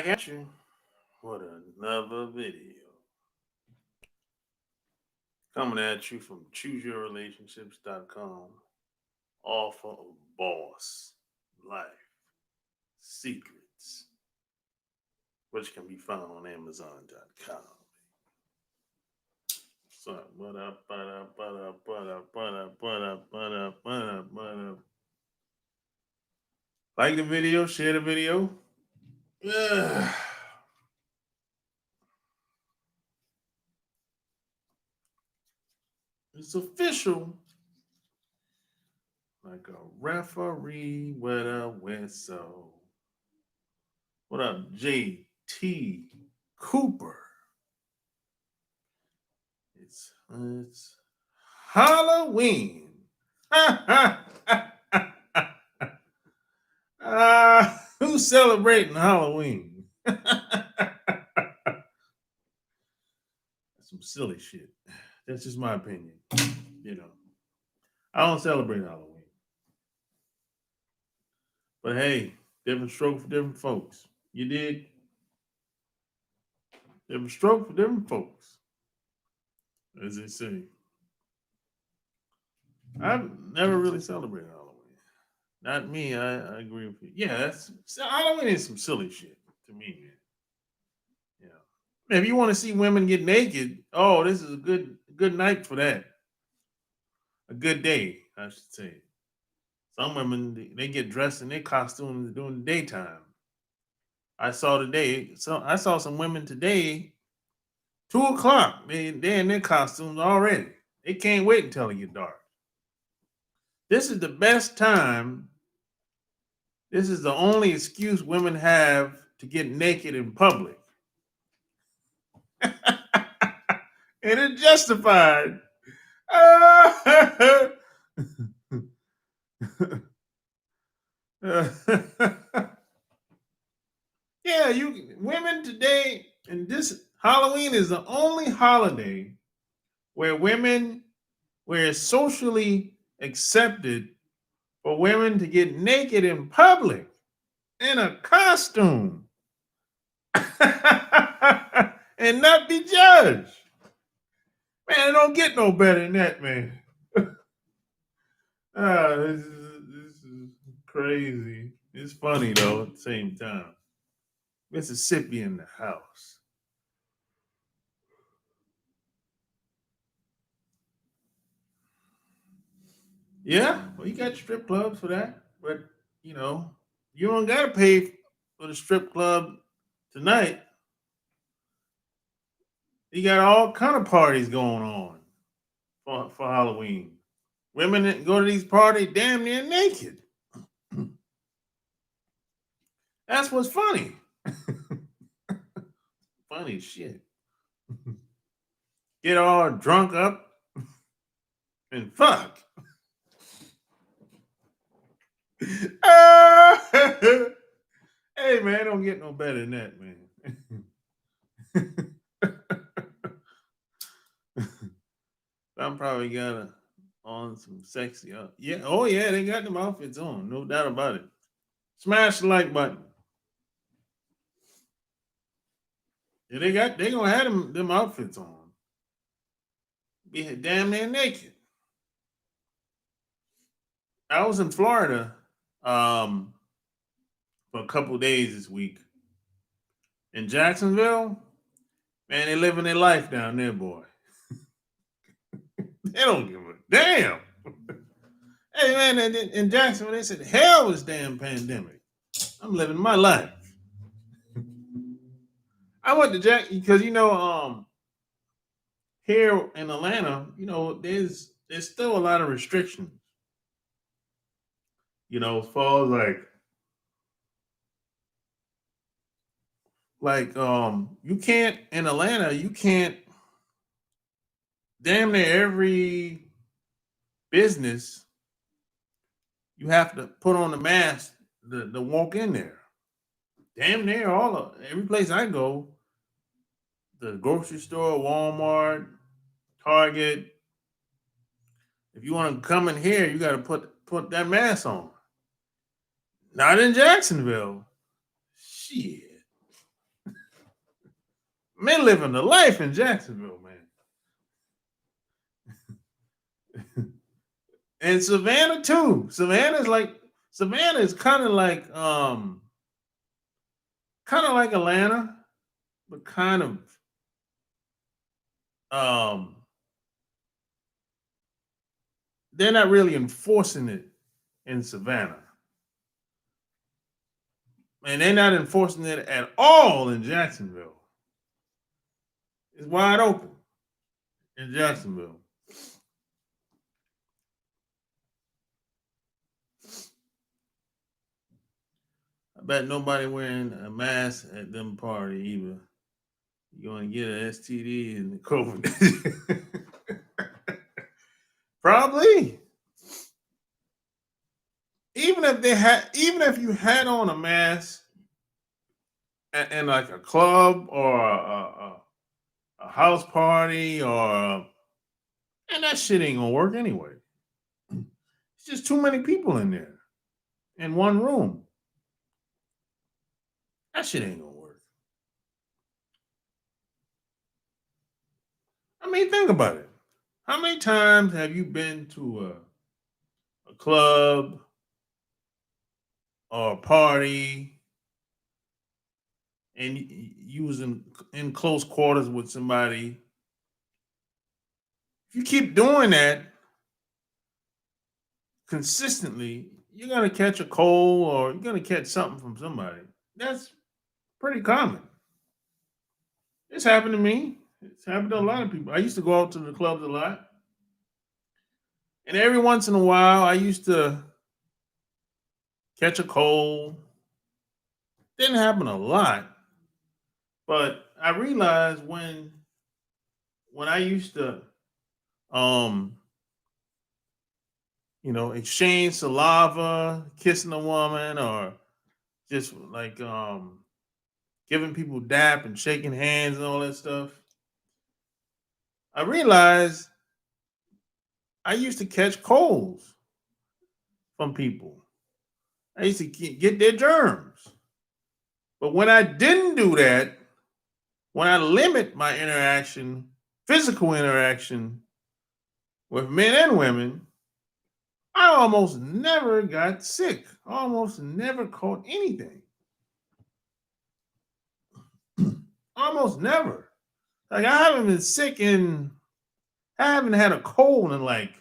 at you with another video. Coming at you from chooseyourrelationships.com. Offer of boss life secrets, which can be found on Amazon.com. So, what up, what up, what up, what up, what up, what up, what up, what up, what up. Like the video, share the video. Ugh. It's official. Like a referee with a whistle. What up, JT Cooper? It's Halloween. Who's celebrating Halloween? That's some silly shit. That's just my opinion. You know, I don't celebrate Halloween. But hey, different stroke for different folks. You did? Different stroke for different folks. As they say. I've never really celebrated Halloween. Not me. I agree with you. Yeah, Halloween is some silly shit to me, man. Yeah. If you want to see women get naked, oh, this is a good night for that. A good day, I should say. Some women they get dressed in their costumes during the daytime. I saw some women today, 2 o'clock. They're in their costumes already. They can't wait until it get dark. This is the best time. This is the only excuse women have to get naked in public. And it's justified. Yeah, women today, and this Halloween is the only holiday where it's socially accepted for women to get naked in public in a costume and not be judged. Man, it don't get no better than that, man. This is crazy. It's funny though at the same time. Mississippi in the house. Yeah, well, you got strip clubs for that, but you know, you don't gotta pay for the strip club tonight. You got all kind of parties going on for Halloween. Women that go to these parties damn near naked. That's what's funny. Funny shit. Get all drunk up and fuck. Hey man, don't get no better than that, man. I'm probably got on some sexy. Yeah, oh yeah, they got them outfits on, no doubt about it. Smash the like button. Yeah, they gonna have them outfits on. Be damn near naked. I was in Florida for a couple days this week. In Jacksonville, man, they living their life down there, boy. They don't give a damn. Hey man, in Jacksonville, they said, hell with this damn pandemic. I'm living my life. I went to Jack because here in Atlanta, there's still a lot of restrictions. As far as you can't in Atlanta, you can't damn near every business you have to put on the mask to walk in there. Damn near every place I go, the grocery store, Walmart, Target. If you want to come in here, you got to put that mask on. Not in Jacksonville. Shit. Men living the life in Jacksonville, man. And Savannah too. Savannah is kind of like Atlanta, but kind of um they're not really enforcing it in Savannah. And they're not enforcing it at all in Jacksonville. It's wide open in Jacksonville. I bet nobody wearing a mask at them party either. You're gonna get an STD and COVID. Probably. Even if you had on a mask and like a club or a house party or and that shit ain't gonna work anyway. It's just too many people in there in one room. That shit ain't gonna work. I mean, think about it. How many times have you been to a club or a party and you was in close quarters with somebody? If you keep doing that consistently, you're gonna catch a cold or you're gonna catch something from somebody. That's pretty common. It's happened to me. It's happened to a lot of people. I used to go out to the clubs a lot. And every once in a while, I used to catch a cold. Didn't happen a lot, but I realized when I used to, um, exchange saliva, kissing a woman, or just like giving people dap and shaking hands and all that stuff. I realized I used to catch colds from people. I used to get their germs. But when I didn't do that, when I limit my physical interaction with men and women, I almost never got sick. Almost never caught anything. Almost never. Like I haven't been sick I haven't had a cold in like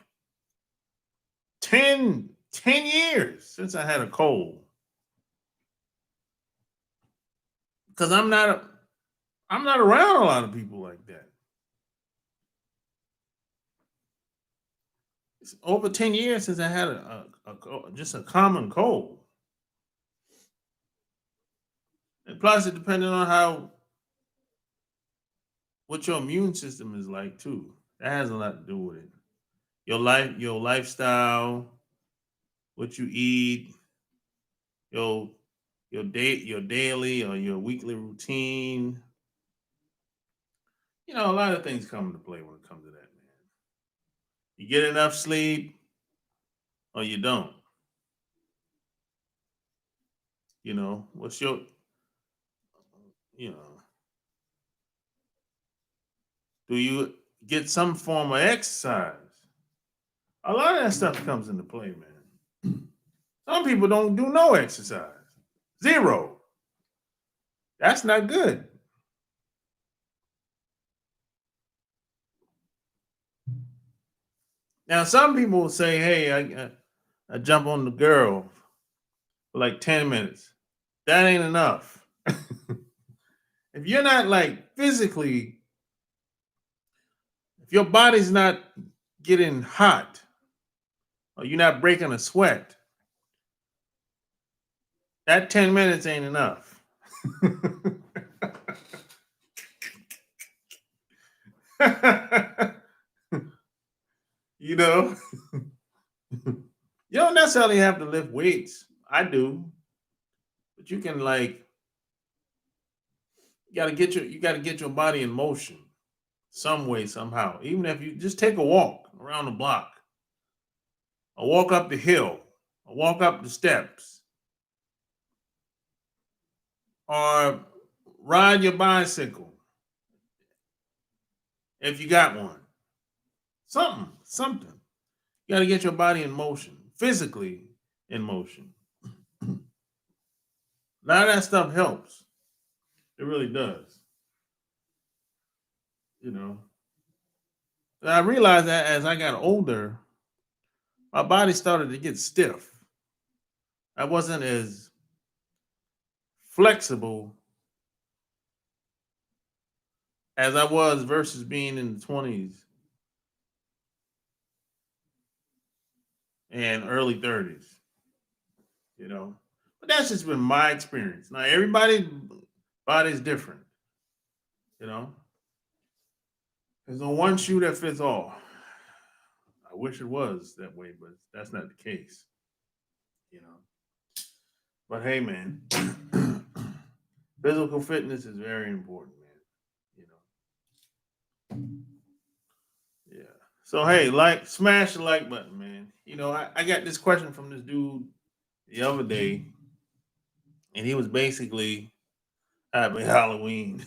10 years since I had a cold. Because I'm not around a lot of people like that. It's over 10 years since I had just a common cold. And plus, it depending on what your immune system is like too. That has a lot to do with it. Your lifestyle, what you eat, your your daily or your weekly routine. A lot of things come into play when it comes to that, man. You get enough sleep or you don't. What's you know, do you get some form of exercise? A lot of that stuff comes into play, man. Some people don't do no exercise. Zero. That's not good. Now, some people will say, hey, I jump on the girl for like 10 minutes. That ain't enough. If you're not like physically, if your body's not getting hot or you're not breaking a sweat, that 10 minutes ain't enough. you know, you don't necessarily have to lift weights. I do, but you can like you got to get your body in motion some way somehow. Even if you just take a walk around the block, or walk up the hill, or walk up the steps, or ride your bicycle. if you got one. Something. You got to get your body in motion, physically in motion. A lot of that stuff helps. It really does. You know, I realized that as I got older, my body started to get stiff. I wasn't as flexible as I was versus being in the 20s and early 30s, you know. But that's just been my experience. Now, everybody's body's different, you know. There's no one shoe that fits all. I wish it was that way, but that's not the case, you know. But hey, man, physical fitness is very important, man. You know, yeah. So hey, smash the like button, man. You know, I got this question from this dude the other day, and he was basically happy Halloween.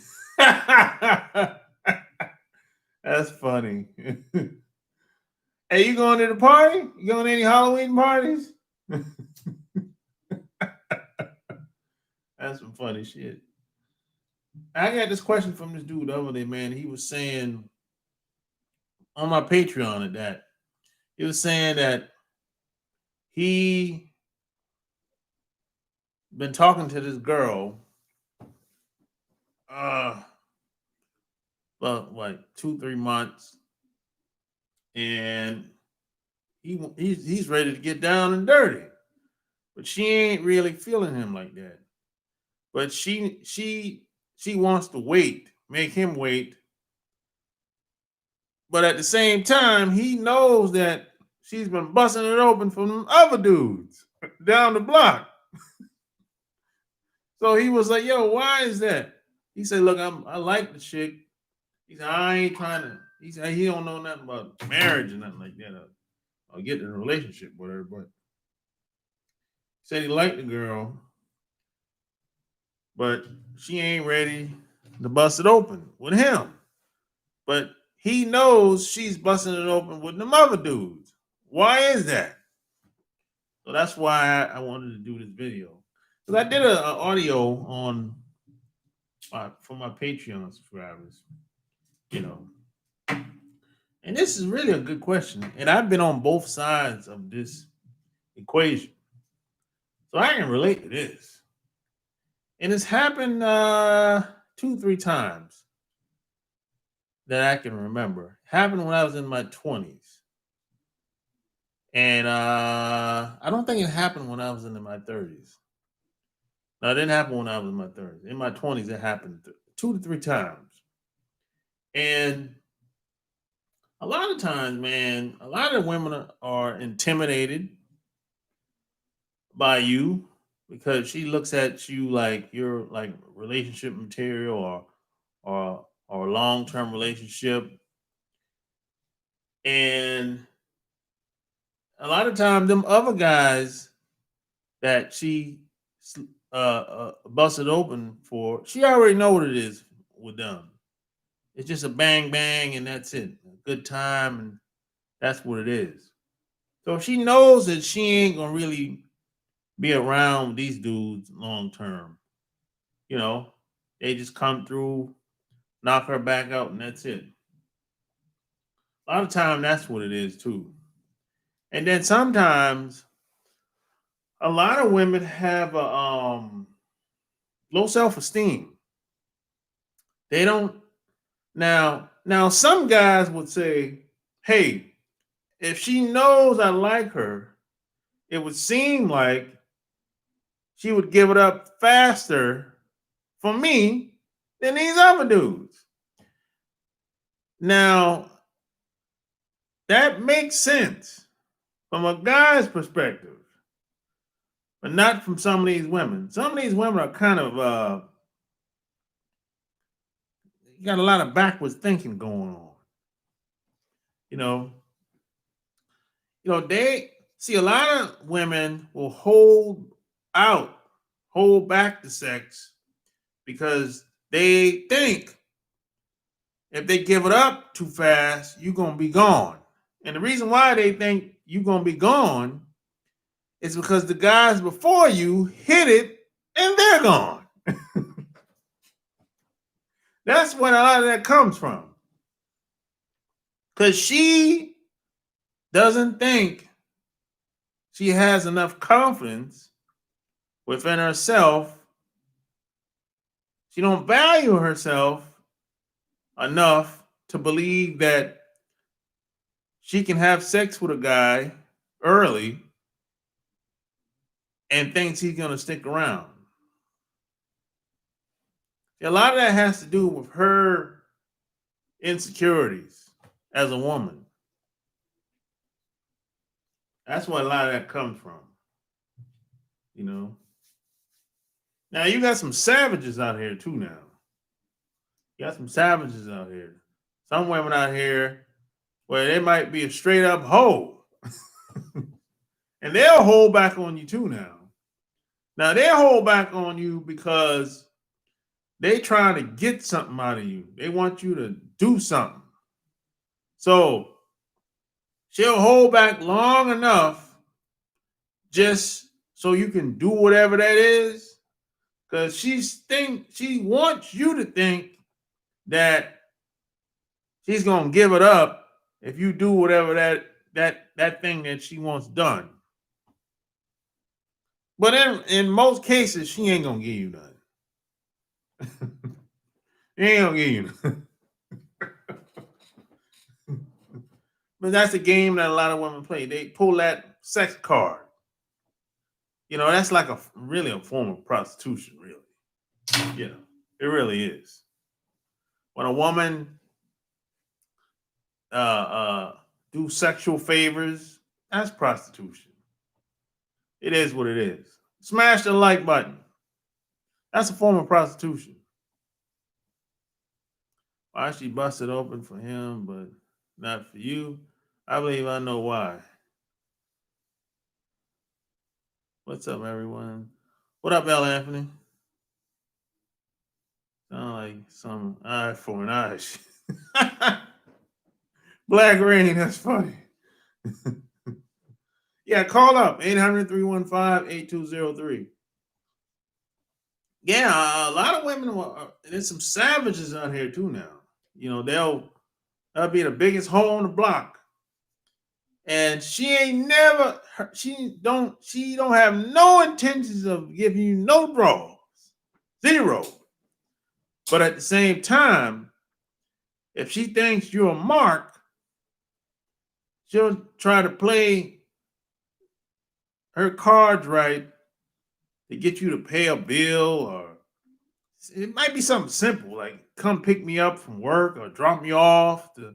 That's funny. Hey, you going to the party? You going to any Halloween parties? That's some funny shit. I got this question from this dude the other day, man. He was saying on my Patreon at that. He was saying that he been talking to this girl uh about like 2 3 months, and he's ready to get down and dirty, but she ain't really feeling him like that. But she wants to wait, make him wait. But at the same time, he knows that she's been busting it open from them other dudes down the block. So he was like, "Yo, why is that?" He said, "Look, I like the chick." He said, "I ain't trying to." He said he don't know nothing about marriage or nothing like that, or get in a relationship with her. But he said he liked the girl, but she ain't ready to bust it open with him. But he knows she's busting it open with them other dudes. Why is that? So that's why I wanted to do this video. Because I did a audio on for my Patreon subscribers, you know. And this is really a good question. And I've been on both sides of this equation. So I can relate to this. And it's happened 2 3 times that I can remember. It happened when I was in my 20s. And I don't think it happened when I was in my 30s. No, it didn't happen when I was in my 30s. In my 20s, it happened 2 to 3 times. And a lot of times, man, a lot of women are intimidated by you because she looks at you like you're like relationship material, or long-term relationship. And a lot of times them other guys that she busted open for, she already know what it is with them. It's just a bang bang and that's it. A good time, and that's what it is. So she knows that she ain't gonna really be around these dudes long term. You know, they just come through, knock her back out, and that's it. A lot of time that's what it is too. And then sometimes a lot of women have a low self-esteem. They don't now some guys would say, hey, if she knows I like her, it would seem like she would give it up faster for me than these other dudes. Now, that makes sense from a guy's perspective, but not from some of these women. Some of these women are kind of got a lot of backwards thinking going on. You know, they see a lot of women will out, hold back the sex because they think if they give it up too fast, you're gonna be gone. And the reason why they think you're gonna be gone is because the guys before you hit it and they're gone. That's where a lot of that comes from. Because she doesn't think she has enough confidence within herself. She don't value herself enough to believe that she can have sex with a guy early and thinks he's going to stick around. A lot of that has to do with her insecurities as a woman. That's where a lot of that comes from. You know. Now you got some savages out here too now. You got some savages out here. Some women out here where they might be a straight up hoe. And they'll hold back on you too now. Now they'll hold back on you because they trying to get something out of you. They want you to do something. So she'll hold back long enough just so you can do whatever that is. Because she wants you to think that she's gonna give it up if you do whatever that thing that she wants done. But in most cases, she ain't gonna give you nothing. She ain't gonna give you nothing. But that's a game that a lot of women play. They pull that sex card. You know, that's like really a form of prostitution, really. You know, it really is. When a woman do sexual favors, that's prostitution. It is what it is. Smash the like button. That's a form of prostitution. Why she busted open for him, but not for you? I believe I know why. What's up, everyone? What up, L. Anthony? Sound like some eye for an eye. Black Rain, that's funny. Yeah, call up 800-315-8203. Yeah, a lot of women, there's some savages out here too now. You know, they'll be the biggest hoe on the block. And she don't have no intentions of giving you no draws. Zero. But at the same time, if she thinks you're a mark, she'll try to play her cards right to get you to pay a bill, or it might be something simple like come pick me up from work or drop me off to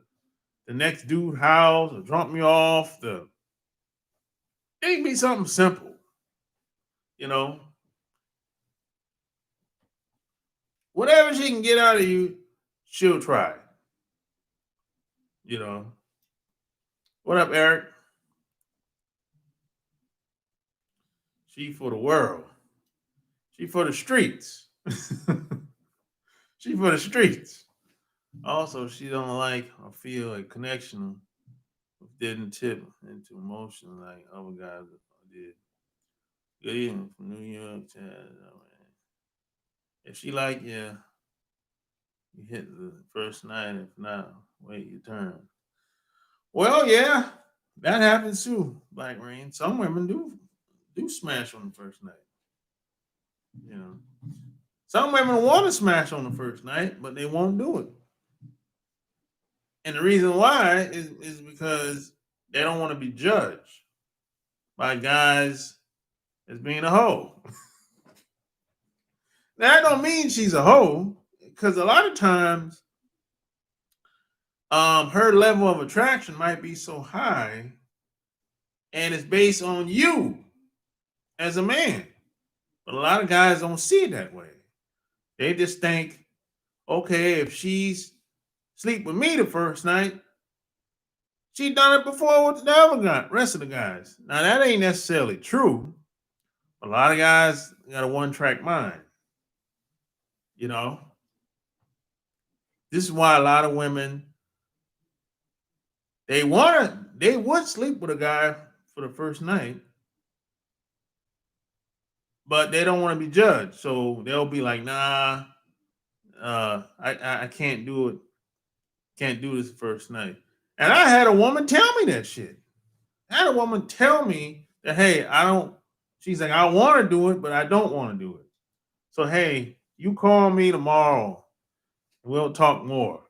the next dude's house or drop me off it can be something simple, you know. Whatever she can get out of you, she'll try. You know. What up, Eric? She for the world. She for the streets. She for the streets. Also, she don't like or feel a connection didn't tip into emotion like other guys did. Good evening from New York. If she like you, you hit the first night. If not, wait your turn. Well, yeah, that happens too, Black Rain. Some women do smash on the first night. You know, some women want to smash on the first night, but they won't do it. And the reason why is because they don't want to be judged by guys as being a hoe. Now, that don't mean she's a hoe, because a lot of times her level of attraction might be so high and it's based on you as a man. But a lot of guys don't see it that way. They just think, okay, if she's sleep with me the first night, she done it before with the other rest of the guys. Now, that ain't necessarily true. A lot of guys got a one-track mind, you know. This is why a lot of women they would sleep with a guy for the first night, but they don't want to be judged. So they'll be like, nah, I can't do it. Can't do this first night. And I had a woman tell me that shit. I had a woman tell me that, hey, I don't, she's like, I want to do it, but I don't want to do it. So, hey, you call me tomorrow and we'll talk more.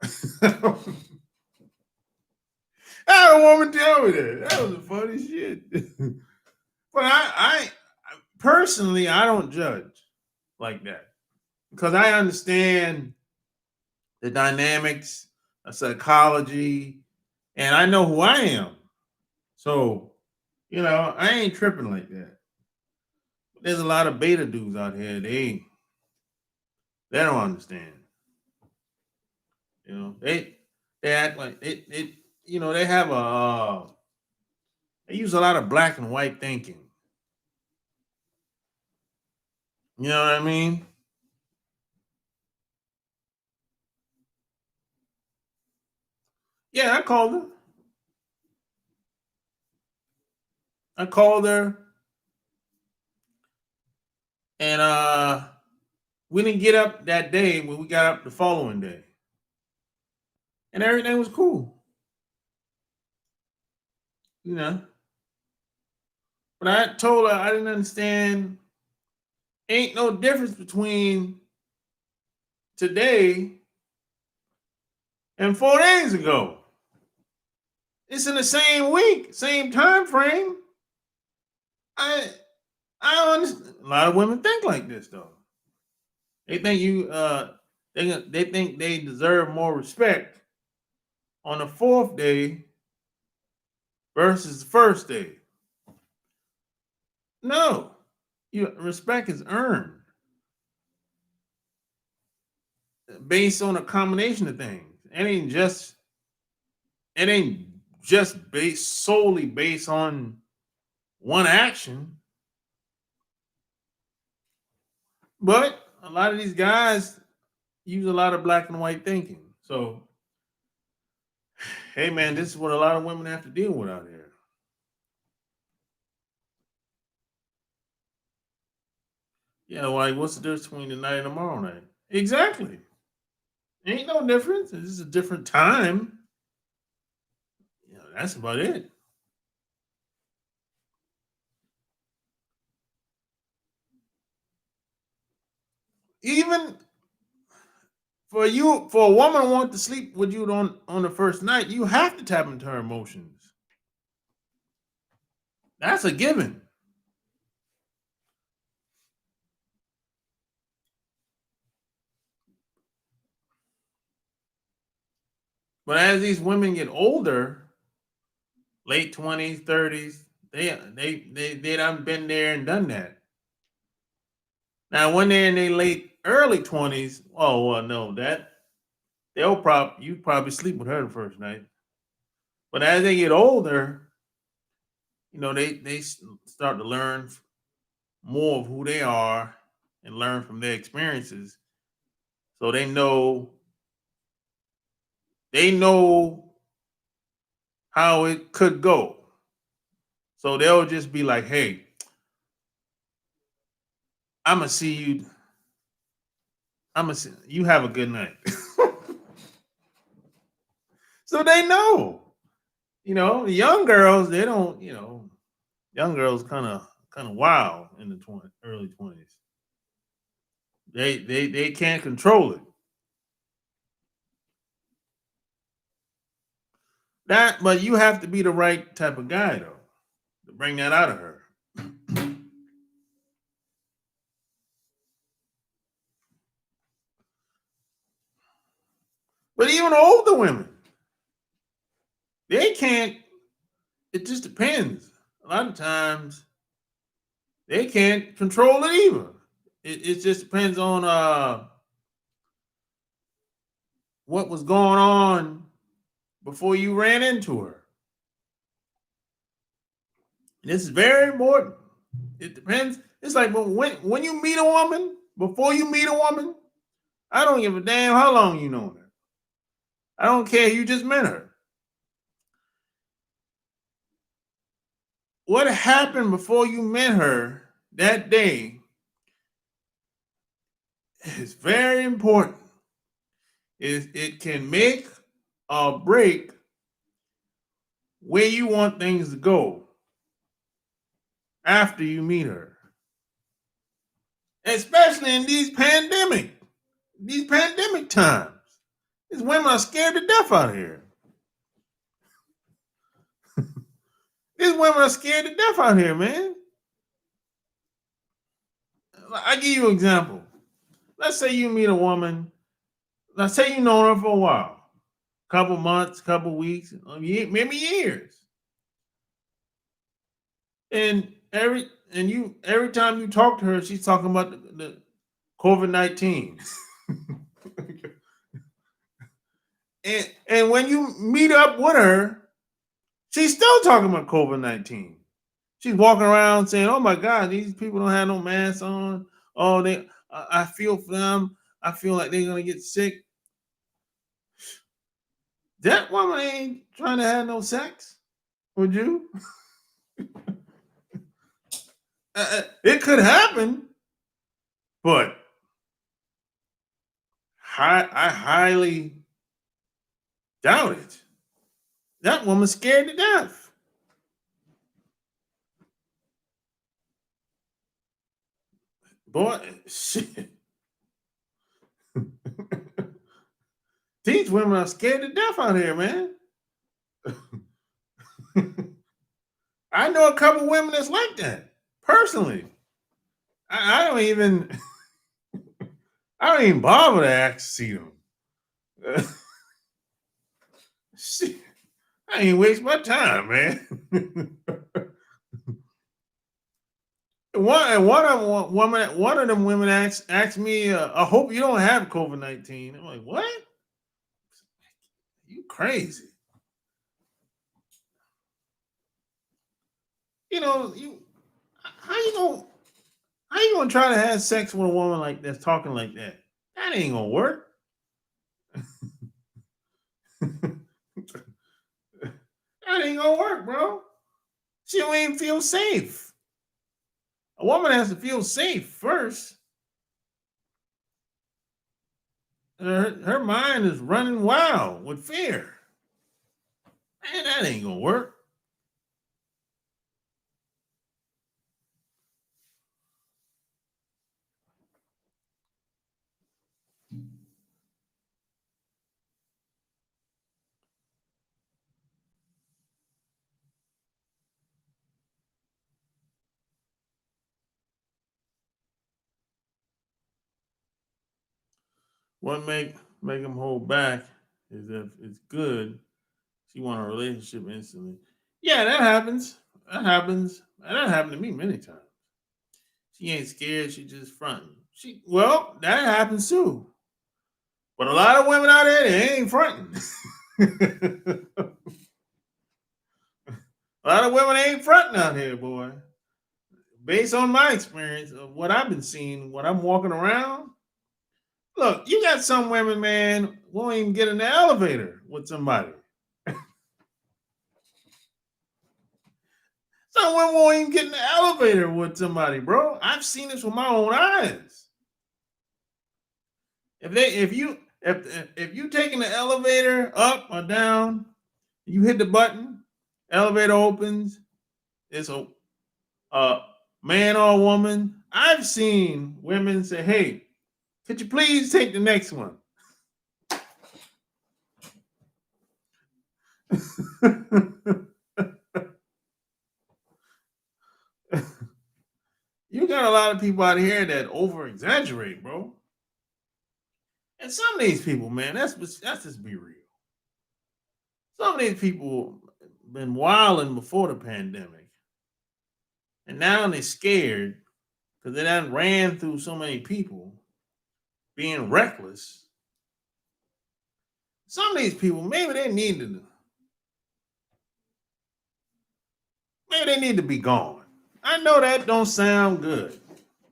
I had a woman tell me that. That was the funny shit. But I personally, I don't judge like that because I understand the dynamics of psychology and I know who I am. So, I ain't tripping like that. There's a lot of beta dudes out here. They don't understand. They act like they have they use a lot of black and white thinking. You know what I mean? Yeah, I called her. I called her and we didn't get up that day, but we got up the following day. And everything was cool. You know. But I told her I didn't understand. Ain't no difference between today and 4 days ago. It's in the same week, same time frame. I I understand. A lot of women think like this though. They think they think they deserve more respect on the fourth day versus the first day. No, respect is earned based on a combination of things. It ain't just based solely based on one action. But a lot of these guys use a lot of black and white thinking. So, hey man, this is what a lot of women have to deal with out here. Yeah, like what's the difference between tonight and tomorrow night? Exactly. Ain't no difference. This is a different time. That's about it. Even for a woman to want to sleep with you on the first night, you have to tap into her emotions. That's a given. But as these women get older, late 20s, 30s, they done been there and done that. Now when they're in their late early 20s, oh well no, that you probably sleep with her the first night. But as they get older, they start to learn more of who they are and learn from their experiences. So they know how it could go. So they'll just be like, "Hey, I'm gonna see you. I'm gonna see you have a good night." So they know. The young girls they don't. Young girls kind of wild in the early 20s. They can't control it. But you have to be the right type of guy though to bring that out of her. But even older women, they can't. It just depends. A lot of times they can't control it either. It just depends on what was going on before you ran into her. This is very important. It depends. It's like when you meet a woman, before you meet a woman, I don't give a damn how long you know her. I don't care. You just met her. What happened before you met her that day is very important. It can make or break where you want things to go after you meet her. Especially in these pandemic times. These women are scared to death out here. These women are scared to death out here, man. I give you an example. Let's say you meet a woman. Let's say you know her for a while, couple months, couple weeks, maybe years, and every time you talk to her, she's talking about the COVID-19. and when you meet up with her, she's still talking about COVID-19. She's walking around saying, "Oh my God, these people don't have no masks on. Oh, I feel for them. I feel like they're gonna get sick." That woman ain't trying to have no sex. Would you? It could happen, but I highly doubt it. That woman's scared to death. Boy, shit. These women are scared to death out here, man. I know a couple women that's like that personally. I don't even I don't even bother to ask to see them. Shit, I ain't waste my time, man. One of them women asked me, "I hope you don't have COVID-19." I'm like, "What? You crazy?" You know, how you gonna how you gonna try to have sex with a woman like that's talking like that? That ain't gonna work. That ain't gonna work, bro. She don't even feel safe. A woman has to feel safe first. Her mind is running wild with fear. Man, that ain't gonna work. What make them hold back is if it's good, she want a relationship instantly. Yeah, that happens. That happens. That happened to me many times. She ain't scared. She just fronting. That happens too. But a lot of women out there, they ain't fronting. A lot of women ain't fronting out here, boy. Based on my experience of what I've been seeing, what I'm walking around. Look, you got some women, man, won't even get in the elevator with somebody. Some women won't even get in the elevator with somebody, bro. I've seen this with my own eyes. If you taking the elevator up or down, you hit the button, elevator opens. It's a man or a woman. I've seen women say, "Hey, could you please take the next one?" You got a lot of people out here that over exaggerate, bro. And some of these people, man, that's just be real. Some of these people been wilding before the pandemic, and now they're scared because they done ran through so many people being reckless. Some of these people, maybe they need to be gone. I know that don't sound good.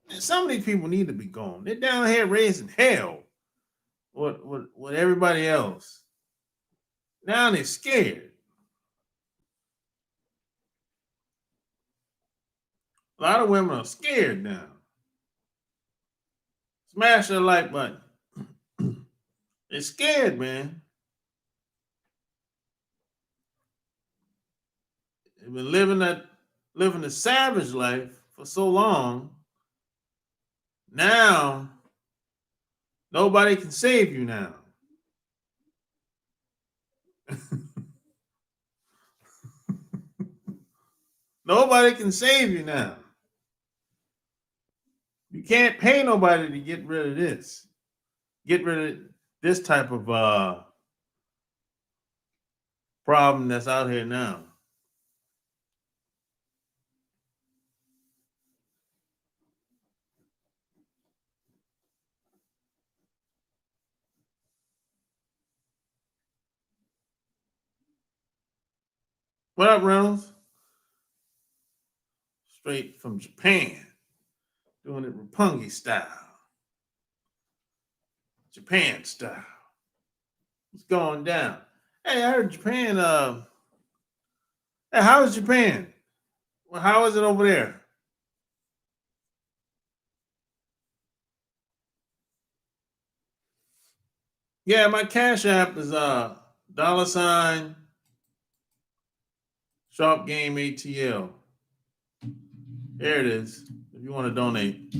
And some of these people need to be gone. They're down here raising hell with everybody else. Now they're scared. A lot of women are scared now. Smash that like button. They're scared, man. They've been living the savage life for so long. Now nobody can save you now. Nobody can save you now. You can't pay nobody to get rid of this. Get rid of this type of problem that's out here now. What up, Reynolds? Straight from Japan. Doing it Roppongi style. Japan style. What's going down? Hey, I heard Japan. Hey, how is Japan? Well, how is it over there? Yeah, my Cash App is $ Sharp Game ATL. There it is. If you want to donate.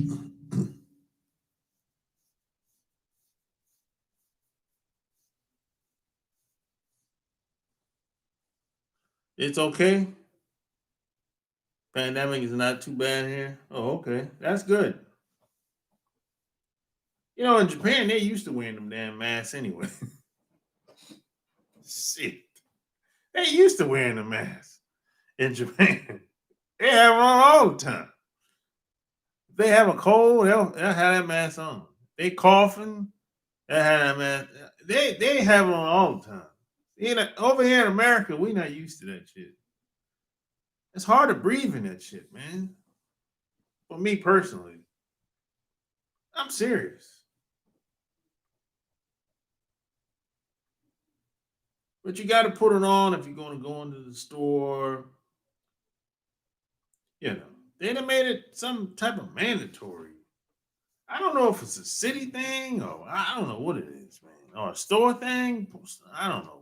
It's okay. Pandemic is not too bad here. Oh, okay. That's good. You know, in Japan, they used to wearing them damn masks anyway. Shit. They used to wearing the masks in Japan. They have them on all the time. If they have a cold, they'll have that mask on. They coughing, they'll have that mask. They have them on all the time. You know, over here in America, we not used to that shit. It's hard to breathe in that shit, man. For me personally, I'm serious. But you got to put it on if you're going to go into the store. You know, they done made it some type of mandatory. I don't know if it's a city thing or I don't know what it is, man, or a store thing. I don't know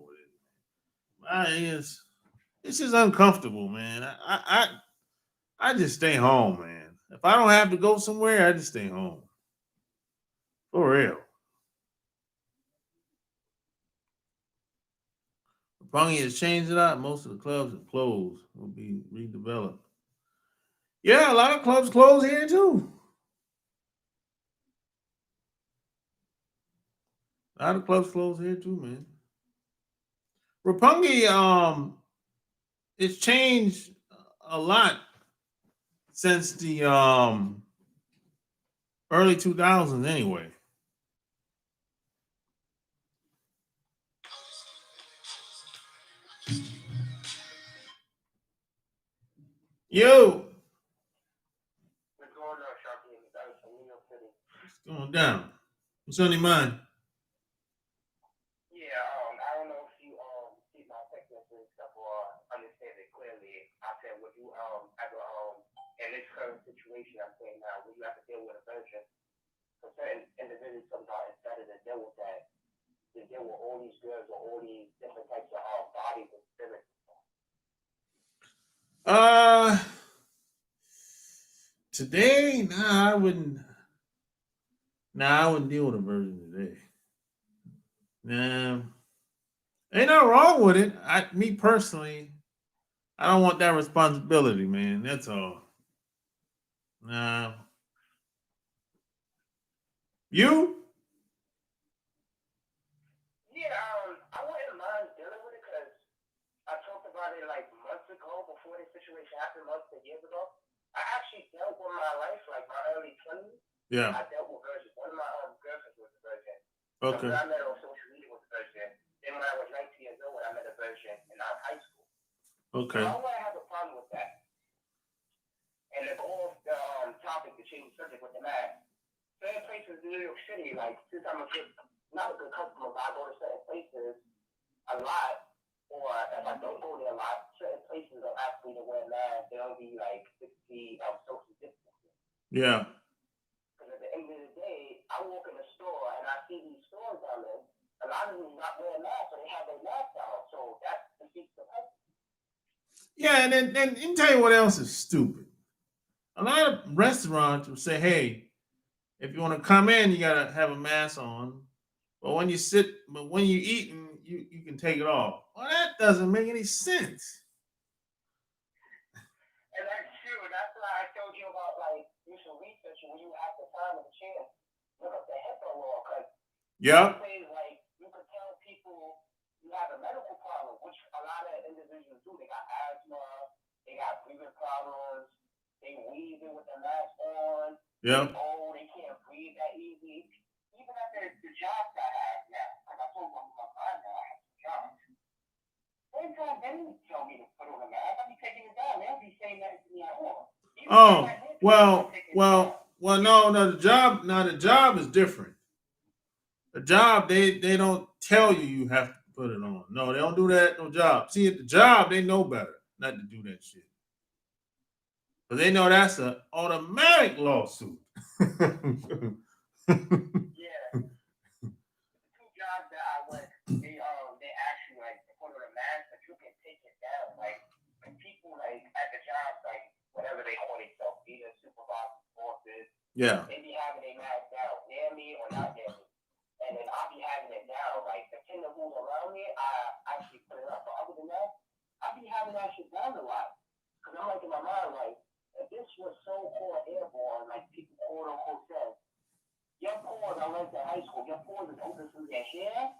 what it is. It's just uncomfortable, man. I just stay home, man. If I don't have to go somewhere, I just stay home. For real. Roppongi has changed it out. Most of the clubs have closed. Will be redeveloped. Yeah, a lot of clubs close here too. A lot of clubs close here too, man. Roppongi, it's changed a lot since the early 2000s anyway. Yo, What's going on, Sharky? That was from New York City. what's going down? What's on your mind? Yeah, I don't know if you see my text message stuff or understand it clearly. I said, would you ever in this current situation I'm saying now, would you have to deal with aversion? For certain individuals, sometimes it's better to deal with that to deal with all these girls or all these different types of bodies and spirits. Uh, Today, nah, I wouldn't. Nah, I wouldn't deal with a virgin today. Nah, ain't nothing wrong with it. Me personally, I don't want that responsibility, man. That's all. Nah, you? Yeah, I wouldn't mind dealing with it because I talked about it like months ago before this situation happened, months and years ago. I actually dealt with my life, like my early 20s. Yeah. I dealt with virgins. One of my girlfriends was a virgin. The Okay. one I met on social media was a virgin. Then when I was 19 years old, I met a virgin in high school. So Okay. I wouldn't have a problem with that. And if off the topic, to change the subject with the mask, certain places in New York City, like since I'm not a good customer, but I go to certain places a lot. or if I don't go there a lot, certain places don't ask me to wear masks. They'll be like 60 social distancing. Yeah. Because at the end of the day, I walk in the store and I see these stores down there. A lot of them not wearing masks, so they have their masks out. So that defeats the purpose. Yeah, and then let me tell you what else is stupid. A lot of restaurants will say, "Hey, if you want to come in, you gotta have a mask on. But when you eating, you can take it off." Well, that doesn't make any sense. And that's true. That's why I told you about like you should research when you have the time and the chance. Look up the HIPAA law because Yep. ways like you could tell people you have a medical problem, which a lot of individuals do. They got asthma, they got breathing problems, they wheezing with the mask on. Yep. Oh, they can't breathe that easy. Even at the jobs I have now, like I told my mom now, I have some jobs. Every time they didn't tell me to put on a mask, I'd be taking it down. They'll be saying that to me at all. Oh, well. No. The job is different. The job, they don't tell you have to put it on. No, they don't do that. No job. See, at the job, they know better not to do that shit. But they know that's an automatic lawsuit. Yeah. Two jobs that I went, they actually like put on a mask, but you can take it down. Like when people like at the job, like whatever they call themselves, either supervisors, bosses, Yeah. they be having their mask down near me or not near me. And then I'll be having it down. Like depending on who's around me, I actually put it up. But other than that, I'll be having that shit down a lot. Cause I'm like in my mind, like, if this was so-called airborne, like people quote unquote said, your pores, I went to high school, your pores is open from your hair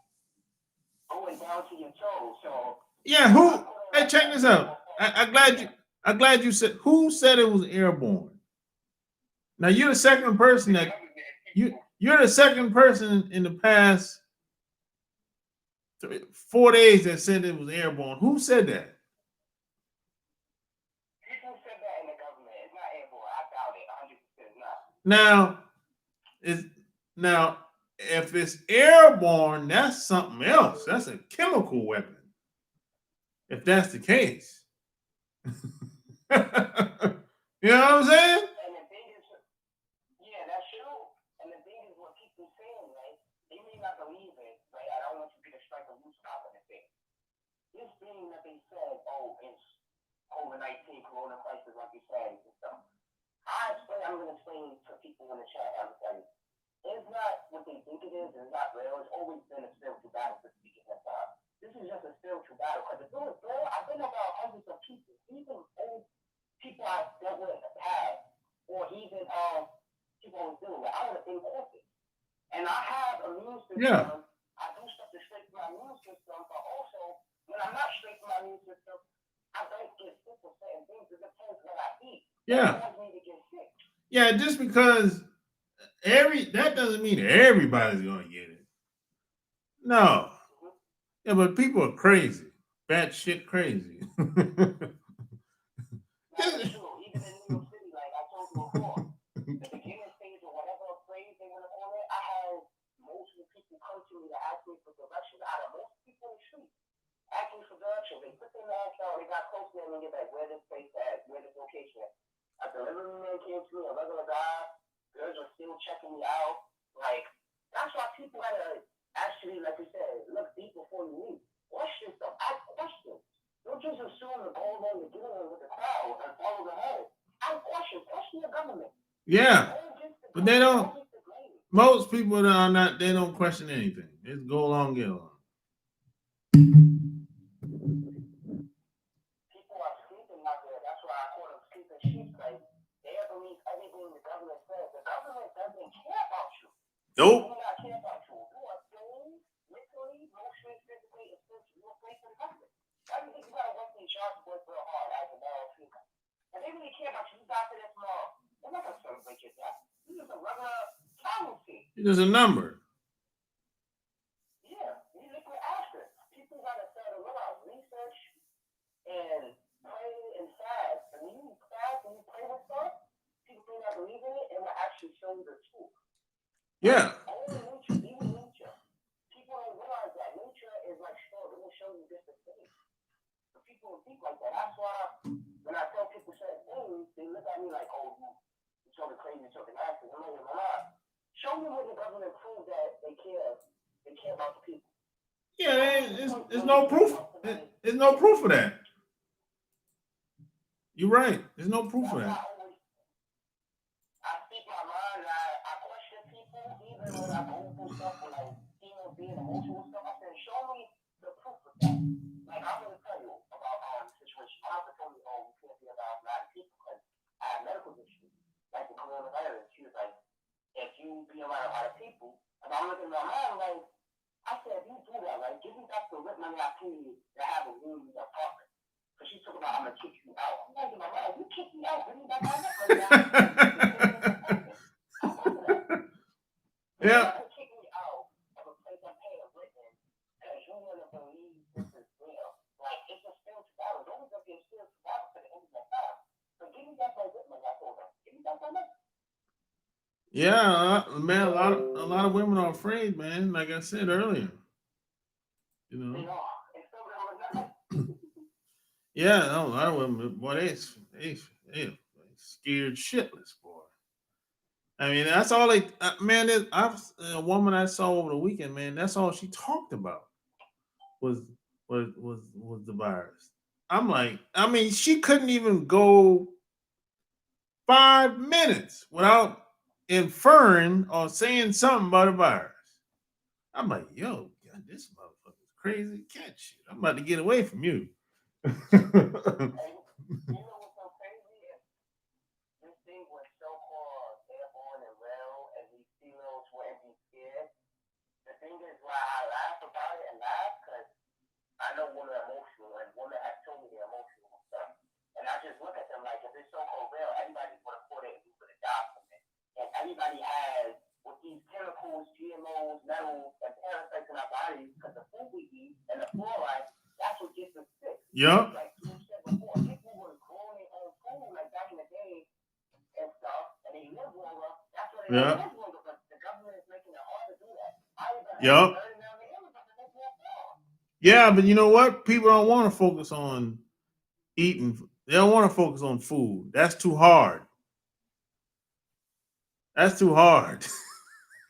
going down to your toes. So Yeah, who? Hey, check this out. I'm glad you said. Who said it was airborne? Now you're the second person that you're the second person in the past 4 days that said it was airborne. Who said that? People said that in the government. It's not airborne. I doubt it. 100% not. Now if it's airborne, that's something else. That's a chemical weapon. If that's the case. You know what I'm saying? And the thing is, yeah, that's true. And the thing is, what people saying, right? They may not believe it, right? I don't want you to strike a loose stop on the thing. This thing that they said, oh, it's COVID-19, Corona crisis, like you said, and stuff. I'm going to explain to people in the chat. I'm going to tell you, it's not what they think it is. It's not real. It's always been a spiritual battle for speaking that time. This is just a spiritual battle because the thing is, bro, I've been around hundreds of people, even old people I've dealt with in the past, or even people I was dealing with. I was in corporate, and I have a immune system. Yeah. I do stuff to strengthen my immune system, but also when I'm not strengthening my immune system, I don't get sick with certain things. It depends what I eat. Yeah. It causes me to get sick. Yeah, just because that doesn't mean everybody's gonna get it. No. Yeah, but people are crazy. Bad shit crazy. That's true. Even in New York City, like I told you before, the beginning stage or whatever phrase they want to call it, I had most of the people come to me to ask me for directions. Out of most people in the street, asking for directions. They put their mask on, they got close to them and get like, where this place at, where this location at. A delivery man came to me, a regular guy, girls are still checking me out. Like, that's why people gotta actually, like you said, look deep before you leave. Question stuff. Ask questions. Don't just assume the goal along to get in with the crowd and follow the herd. Ask questions. Question your government. Yeah. But they don't. Most people are not. They don't question anything. They just go along, get along. People are sleeping out there. That's why I call them sleeping sheep. Like they believe everything the government says. The government doesn't care about you. Nope. They do not care about you. You are slave, mentally, emotionally, physically, and spiritually. You're a slave to the government. Why do you think you gotta work these jobs to work real hard as a moral female? And they really care about you. You got to this tomorrow. They're not gonna celebrate your death. You're just a regular casualty. You're just a number. Yeah, you look at after. People gotta start to realize research and pray and fast. And when you fast and you pray with stuff, people may not believe in it and will actually show you the truth. Yeah. Only nature, even nature. People don't realize that nature is like strong. It will show you different things. Show me where the government proves that they care about the people. Yeah, there's no proof. There's no proof of that. You're right. There's no proof of that. I speak my mind. I question people, even when I go through stuff with like females being emotional stuff. I said, show me the proof of that. Like I'm gonna tell you about the situation. My mother told me, oh, we can't be around a lot of people because I have medical issues, like the coronavirus. She was like, if you be around a lot of people, and I'm looking at my mind like, I said, if you do that, like, give me back the rent money I paid to have a room in the apartment. Because she talking about I'm gonna kick you out. I'm like, in my mind, you kick me out, bring me back my rent money. Yeah. You kick me out of a place I'm paying rent in because you want to believe this is real. Like, it's a spiritual battle. It's always gonna be a spiritual battle for the end of the time. So give me back my rent money. I told her, give me back my money. Yeah, man, a lot of women are afraid, man. Like I said earlier, you know. They are. And some of them are not. Yeah, no, a lot of women, boy, they scared shitless, boy. I mean, that's all they. Man, a woman I saw over the weekend, man. That's all she talked about was was the virus. I'm like, I mean, she couldn't even go 5 minutes without inferring or saying something about a virus. I'm like, yo, God, this motherfucker's crazy cat shit. I'm about to get away from you. You know what's so crazy is this thing was so-called airborne and real, and these females wouldn't be scared. The thing is why I laugh about it and laugh because I know women are emotional, and women have told me they're emotional and stuff. And I just look at them like, if it's so-called real, everybody would have put it and we would have died from it. And everybody has, with these chemicals, GMOs, metals, and parasites in our bodies, because the food we eat and the fluoride, that's what gets us sick. Yep. Like you said before, people were growing their own food like back in the day and stuff, and they live longer. That's why they live longer, but the government is making it hard to do that. Yep. Yeah, but you know what? People don't want to focus on eating. They don't want to focus on food. That's too hard. That's too hard.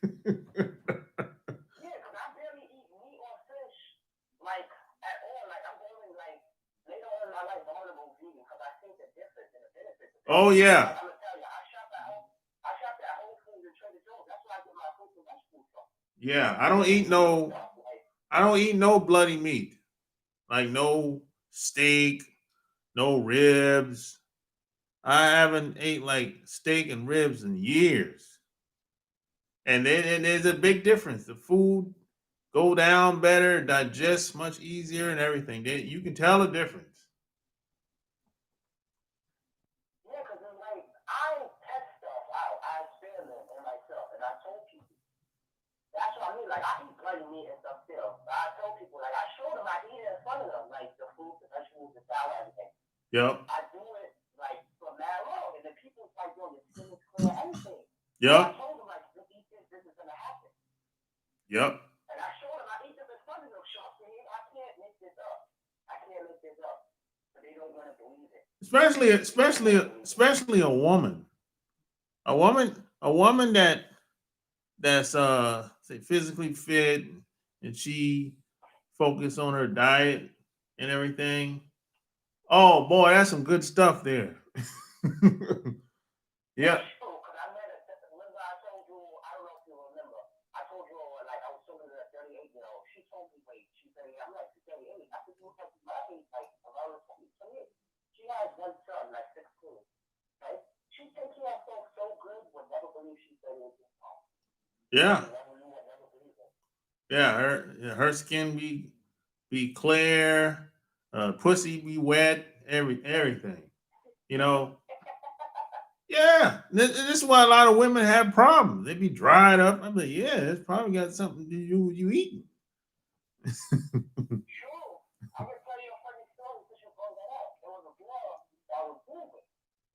Yeah, because I barely eat meat or fish, like, at all. Like, I'm going, like, later on in my life, I'm going to go vegan because I think the difference and the benefits. Oh, yeah. Like, I'm going to tell you, I shop at Whole Foods and Trader Joe's. That's where I get my fruits and vegetables from. Yeah, I don't eat no bloody meat. Like no steak, no ribs. I haven't ate like steak and ribs in years. And there's a big difference. The food go down better, digest much easier, and everything. You can tell the difference. Yeah, because it's like I test stuff out. I experiment in myself, and I told people. That's what I mean. Like I eat bloody meat and stuff still. But I told people, like I showed them, I eat it in front of them, like the fruit, the vegetables, the salad, everything. Yep. I do it like from that long, and the people's like, yo, your skin is clear, everything. Yep. I told them like, if you eat this is gonna happen. Yep. And I showed them, I eat them in front of them. I can't make this up. I can't make this up. But they don't want to believe it. Especially a woman. A woman that's say physically fit and she focus on her diet and everything. Oh boy, that's some good stuff there. Yeah. Because I met remember I told you, I don't know if you remember, I told you like I was talking to a 38-year-old. She told me weight. She said, I'm like 38. I said, you look like my age, like around 28. She has one son, like 16. Right? She takes care of herself so good, would never believe she said it was this long. Yeah. Never believe it. Yeah, her skin be clear, pussy be wet, everything. You know. Yeah, this is why a lot of women have problems. They be dried up. I'm like, yeah, it's probably got something to do with you eating. True. I'm gonna tell you a funny story since you brought that up. There was a blog that was moving.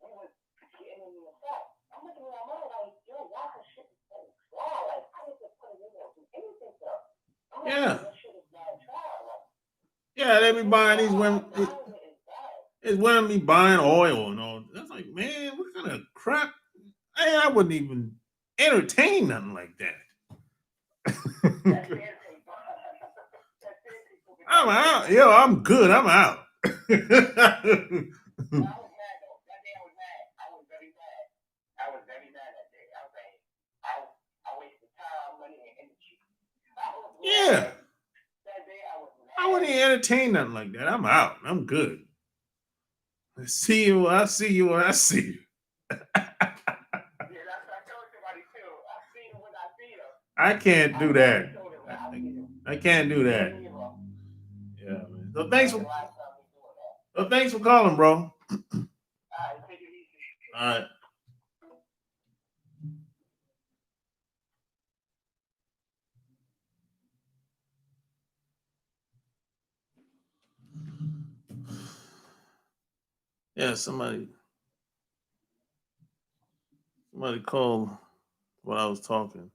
We was getting in the effect. I'm looking at my mom like, yo, why her shit is so dry? Like, I didn't just put it in there. Do anything to her. I'm like, Yeah. This shit is not dry. Like, yeah, they be buying these women. It's women be buying oil and all. That's like, man, what kind of crap? Hey, I wouldn't even entertain nothing like that. I'm out. Yo, I'm good. I'm out. I was very mad that day. I was like, I wasted time, money, and energy. I was Yeah. mad. That day I was mad. I wouldn't entertain nothing like that. I'm out. I'm good. I see you. I see you when I see you. Yeah, that's what I told somebody too. I see him when I see him. I can't do that. I can't do that. Me either. Yeah, man. So That's the last time we doing that. thanks for calling, bro. All right, take it easy. All right. Yeah, somebody called while I was talking.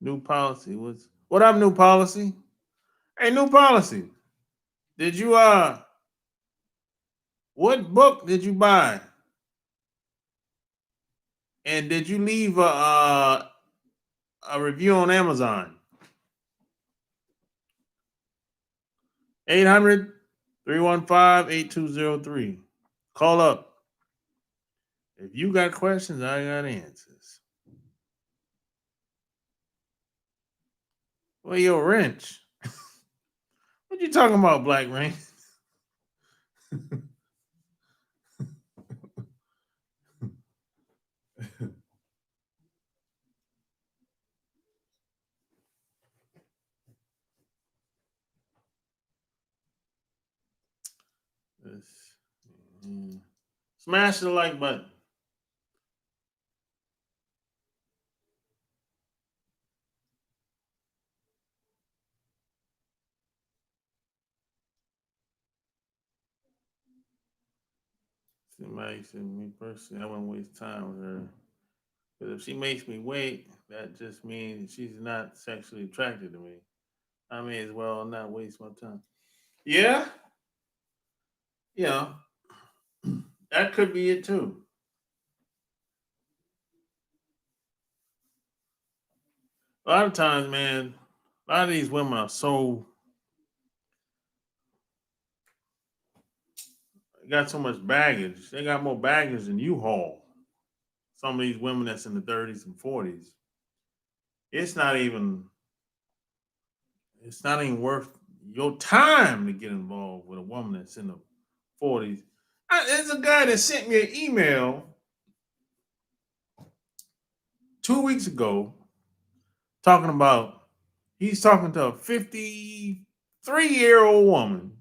New policy. What up, new policy? Hey, new policy. Did you what book did you buy? And did you leave a review on Amazon? 800-315-8203. Call up. If you got questions, I got answers. Well, you're a wrench. What you talking about, Black Rain? Smash the like button. Somebody said, me personally, I wouldn't waste time with her. Because if she makes me wait, that just means she's not sexually attracted to me. I may as well not waste my time. Yeah, yeah, that could be it too. A lot of times, man, a lot of these women are so got so much baggage. They got more baggage than you haul. Some of these women that's in the 30s and 40s. It's not even worth your time to get involved with a woman that's in the 40s. There's a guy that sent me an email 2 weeks ago talking about he's talking to a 53-year-old woman.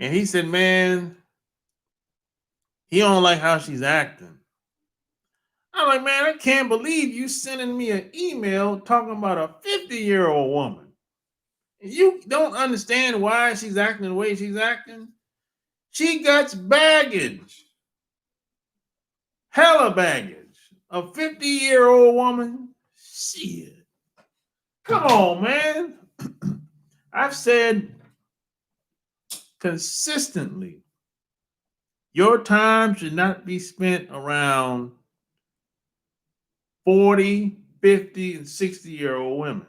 And he said, man, he don't like how she's acting. I'm like, man, I can't believe you sending me an email talking about a 50-year-old woman. You don't understand why she's acting the way she's acting. She got baggage. Hella baggage. A 50-year-old woman? Shit. Come on, man. I've said consistently, your time should not be spent around 40, 50, and 60-year-old women.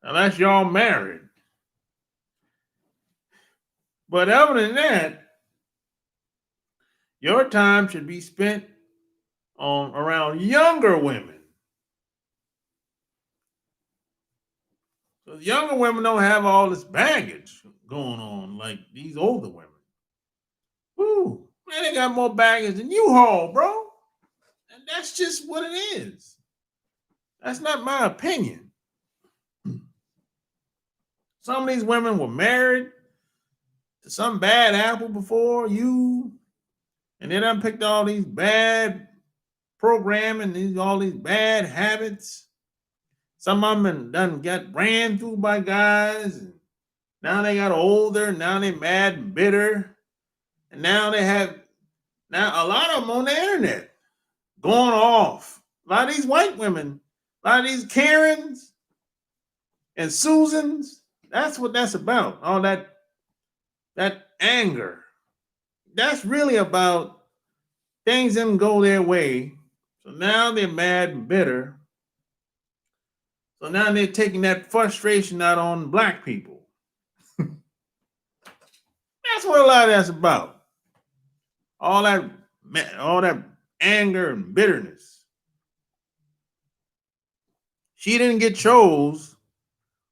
Unless y'all married. But other than that, your time should be spent on around younger women. So younger women don't have all this baggage going on like these older women. Woo, man, they got more baggage than you haul, bro. And that's just what it is. That's not my opinion. Some of these women were married to some bad apple before you, and they done picked all these bad programming, all these bad habits. Some of them done got ran through by guys, and now they got older, now they mad and bitter, and now a lot of them on the internet going off. A lot of these white women, a lot of these Karens and Susans, That's what that's about. All that anger. That's really about things didn't go their way. So now they're mad and bitter. So now they're taking that frustration out on black people. That's what a lot of that's about. All that all that anger and bitterness. She didn't get chose,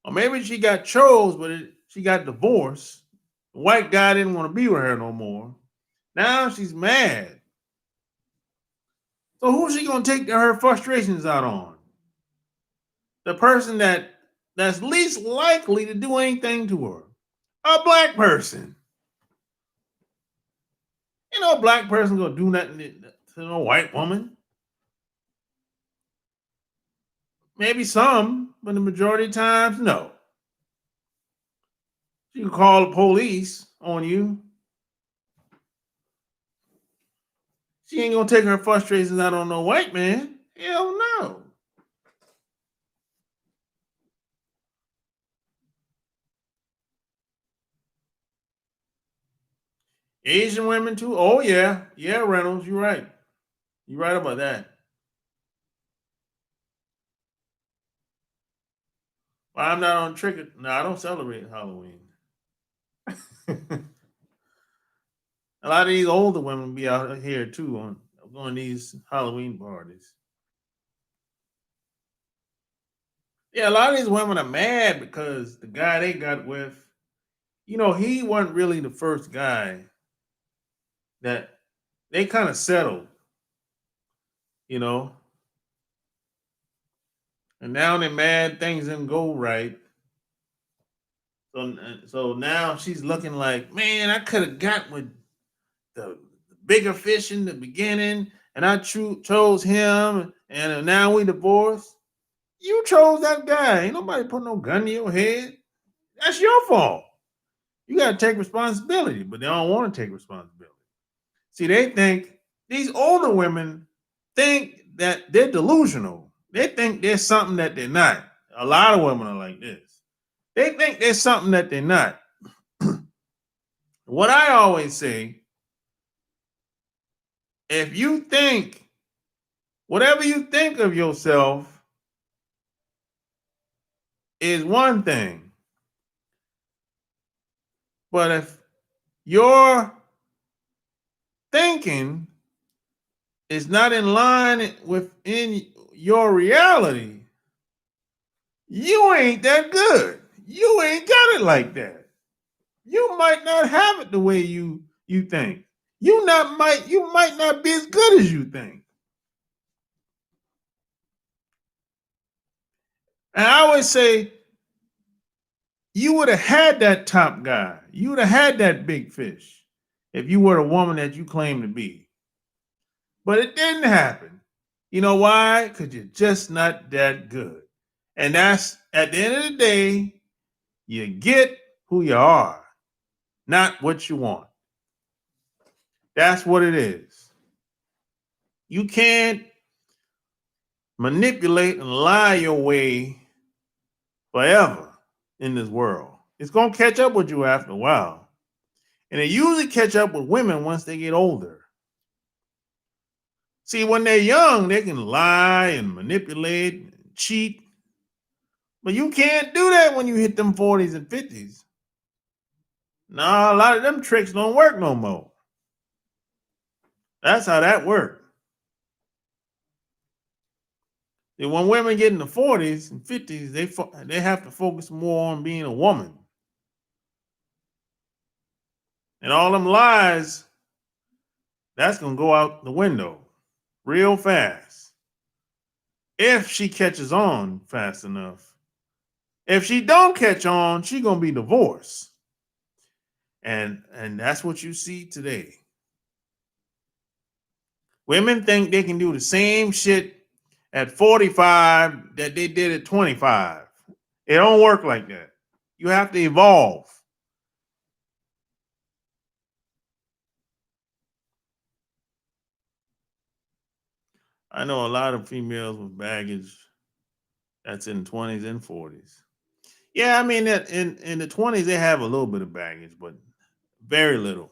or maybe she got chose, but she got divorced. The white guy didn't want to be with her no more. Now she's mad. So who's she gonna take her frustrations out on? The person that's least likely to do anything to her. A black person. A black person gonna do nothing to no white woman. Maybe some, but the majority of times, no. She can call the police on you. She ain't gonna take her frustrations out on no white man. Hell no. Asian women too. Oh yeah, yeah, Reynolds, you're right. You're right about that. Well, I'm not on trick. No, I don't celebrate Halloween. A lot of these older women be out here too on going these Halloween parties. Yeah, a lot of these women are mad because the guy they got with, he wasn't really the first guy that they kind of settled, you know, and now they're mad things didn't go right. So now she's looking like, man, I could have got with the bigger fish in the beginning, and I chose him, and now we divorced. You chose that guy. Ain't nobody put no gun to your head. That's your fault. You got to take responsibility, but they don't want to take responsibility. See, they think these older women think that they're delusional. They think there's something that they're not. A lot of women are like this. They think there's something that they're not. What I always say, if you think whatever you think of yourself is one thing, but if your thinking is not in line within your reality, you ain't that good. You ain't got it like that. You might not have it the way you think. You might not be as good as you think. And I always say you would have had that top guy. You would have had that big fish if you were the woman that you claim to be. But it didn't happen. You know why? Because you're just not that good. And that's at the end of the day, you get who you are, not what you want. That's what it is. You can't manipulate and lie your way forever in this world. It's going to catch up with you after a while. And it usually catch up with women once they get older. See, when they're young, they can lie and manipulate and cheat. But you can't do that when you hit them 40s and 50s. No, a lot of them tricks don't work no more. That's how that works. And when women get in the 40s and 50s, they have to focus more on being a woman. And all them lies, that's going to go out the window real fast. If she catches on fast enough. If she don't catch on, she going to be divorced. And that's what you see today. Women think they can do the same shit at 45 that they did at 25. It don't work like that. You have to evolve. I know a lot of females with baggage that's in 20s and 40s. Yeah, I mean, in the 20s they have a little bit of baggage, but very little.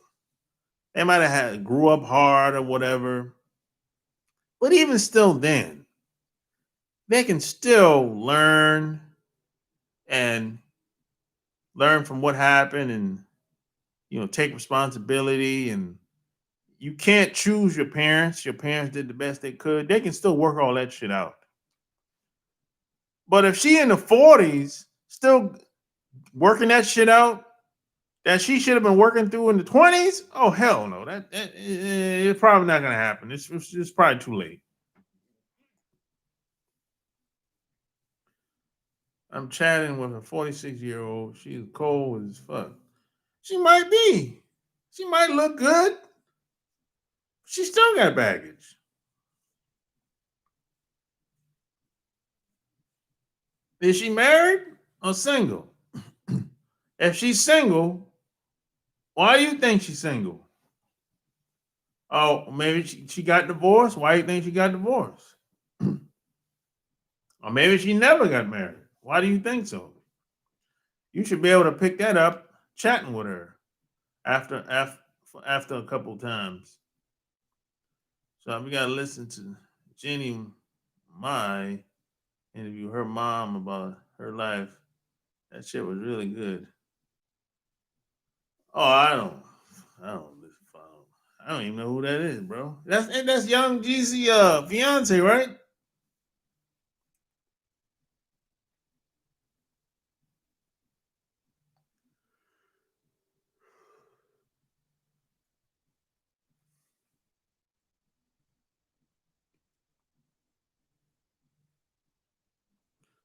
They might have had grew up hard or whatever, but even still, then they can still and learn from what happened, and take responsibility. And you can't choose your parents. Your parents did the best they could. They can still work all that shit out. But if she in the 40s still working that shit out that she should have been working through in the 20s, oh hell no, it's probably not gonna happen. It's probably too late. I'm chatting with a 46-year-old. She's cold as fuck. She might be. She might look good. She still got baggage. Is she married or single? If she's single, why do you think she's single? Oh, maybe she got divorced. Why do you think she got divorced? Or maybe she never got married. Why do you think so? You should be able to pick that up chatting with her after after after a couple times. So we gotta listen to Jenny Mai interview her mom about her life. That shit was really good. Oh, I don't listen. I don't even know who that is, bro. That's Young Jeezy fiance, right?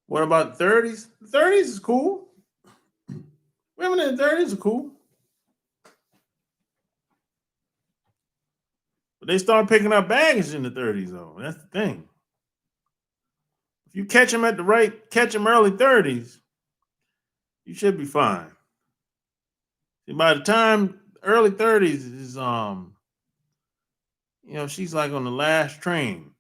What about 30s? 30s is cool. Women in the 30s are cool. But they start picking up baggage in the 30s, though. That's the thing. If you catch them early 30s, you should be fine. See, by the time early 30s is she's like on the last train.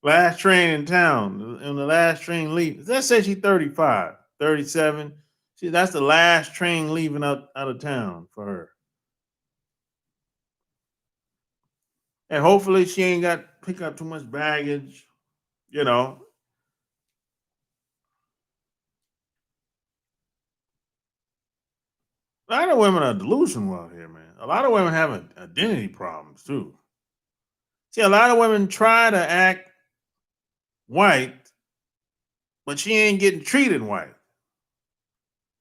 Last train in town. On the last train leaving. Let's say she's 35, 37. See, that's the last train leaving out of town for her. And hopefully she ain't got pick up too much baggage, you know. A lot of women are delusional out here, man. A lot of women have identity problems too. See, a lot of women try to act white, but she ain't getting treated white.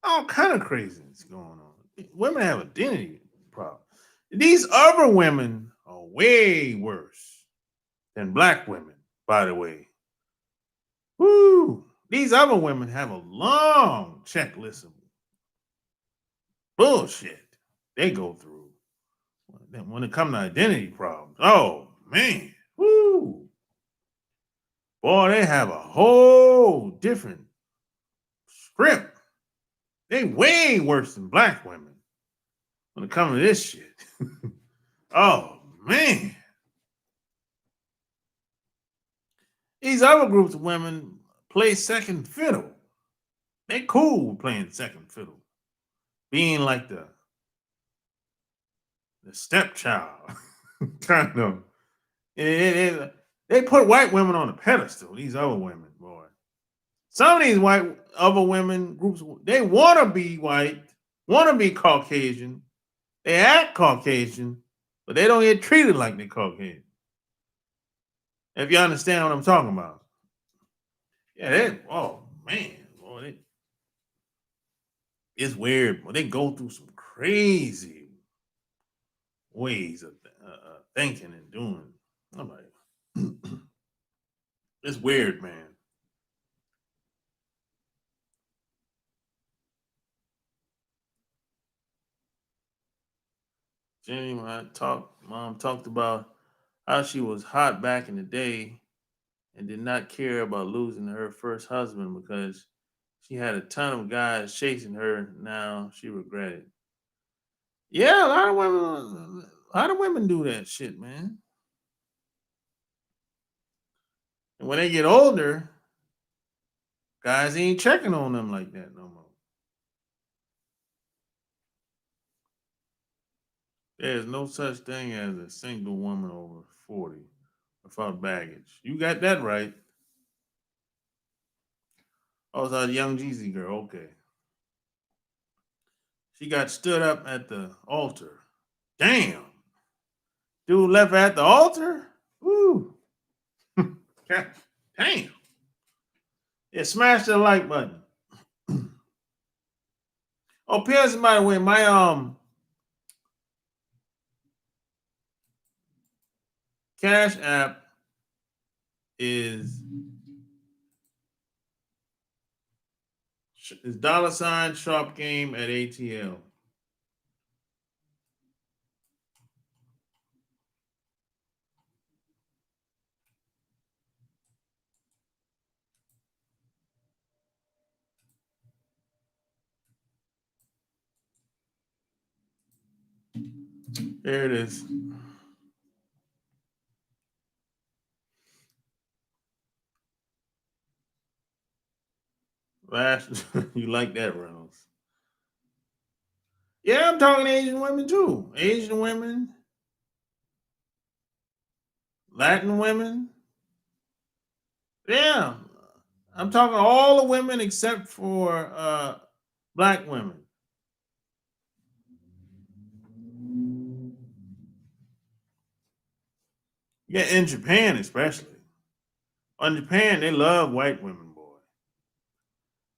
All kind of craziness going on. Women have identity problems. These other women are way worse than black women, by the way. Woo! These other women have a long checklist of bullshit they go through when it comes to identity problems. Oh man, woo! Boy, they have a whole different script. They way worse than black women when it comes to this shit. Oh man, these other groups of women play second fiddle. They cool with playing second fiddle, being like the stepchild, kind of. They put white women on a pedestal. These other women, boy. Some of these white other women groups, they want to be white, want to be Caucasian. They act Caucasian, but they don't get treated like they Caucasian. If you understand what I'm talking about. Yeah, oh man, boy, it's weird. But they go through some crazy ways of thinking and doing. I'm like, it's weird, man. Jenny, mom talked about how she was hot back in the day and did not care about losing her first husband because she had a ton of guys chasing her. Now she regretted. Yeah, a lot of women do that shit, man. And when they get older, Guys ain't checking on them like that no more. There's no such thing as a single woman over 40 without baggage. You got that right. Oh, it's a young Jeezy girl. Okay. She got stood up at the altar. Damn. Dude left at the altar? Woo. Damn. Yeah, smash the like button. Oh, Pierce, by the way, my Cash App is $ sharp game at ATL. There it is. Last, you like that, Reynolds? Yeah, I'm talking Asian women too. Asian women, Latin women. Yeah, I'm talking all the women except for black women. Yeah, in Japan especially. In Japan, they love white women, boy.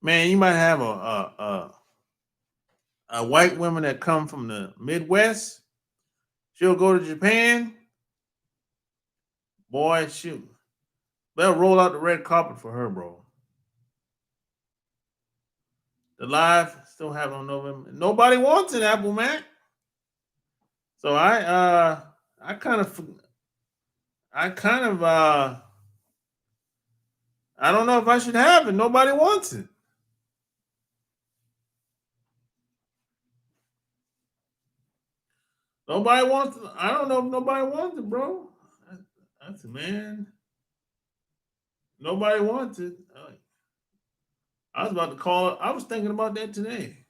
Man, you might have a white woman that come from the Midwest. She'll go to Japan, boy. Shoot, they'll roll out the red carpet for her, bro. The live still have on November. Nobody wants an Apple Mac, so I kind of I kind of I don't know if I should have it. Nobody wants it. Nobody wants it. I don't know if nobody wants it, bro. That's man. Nobody wants it. I was about to call it. I was thinking about that today.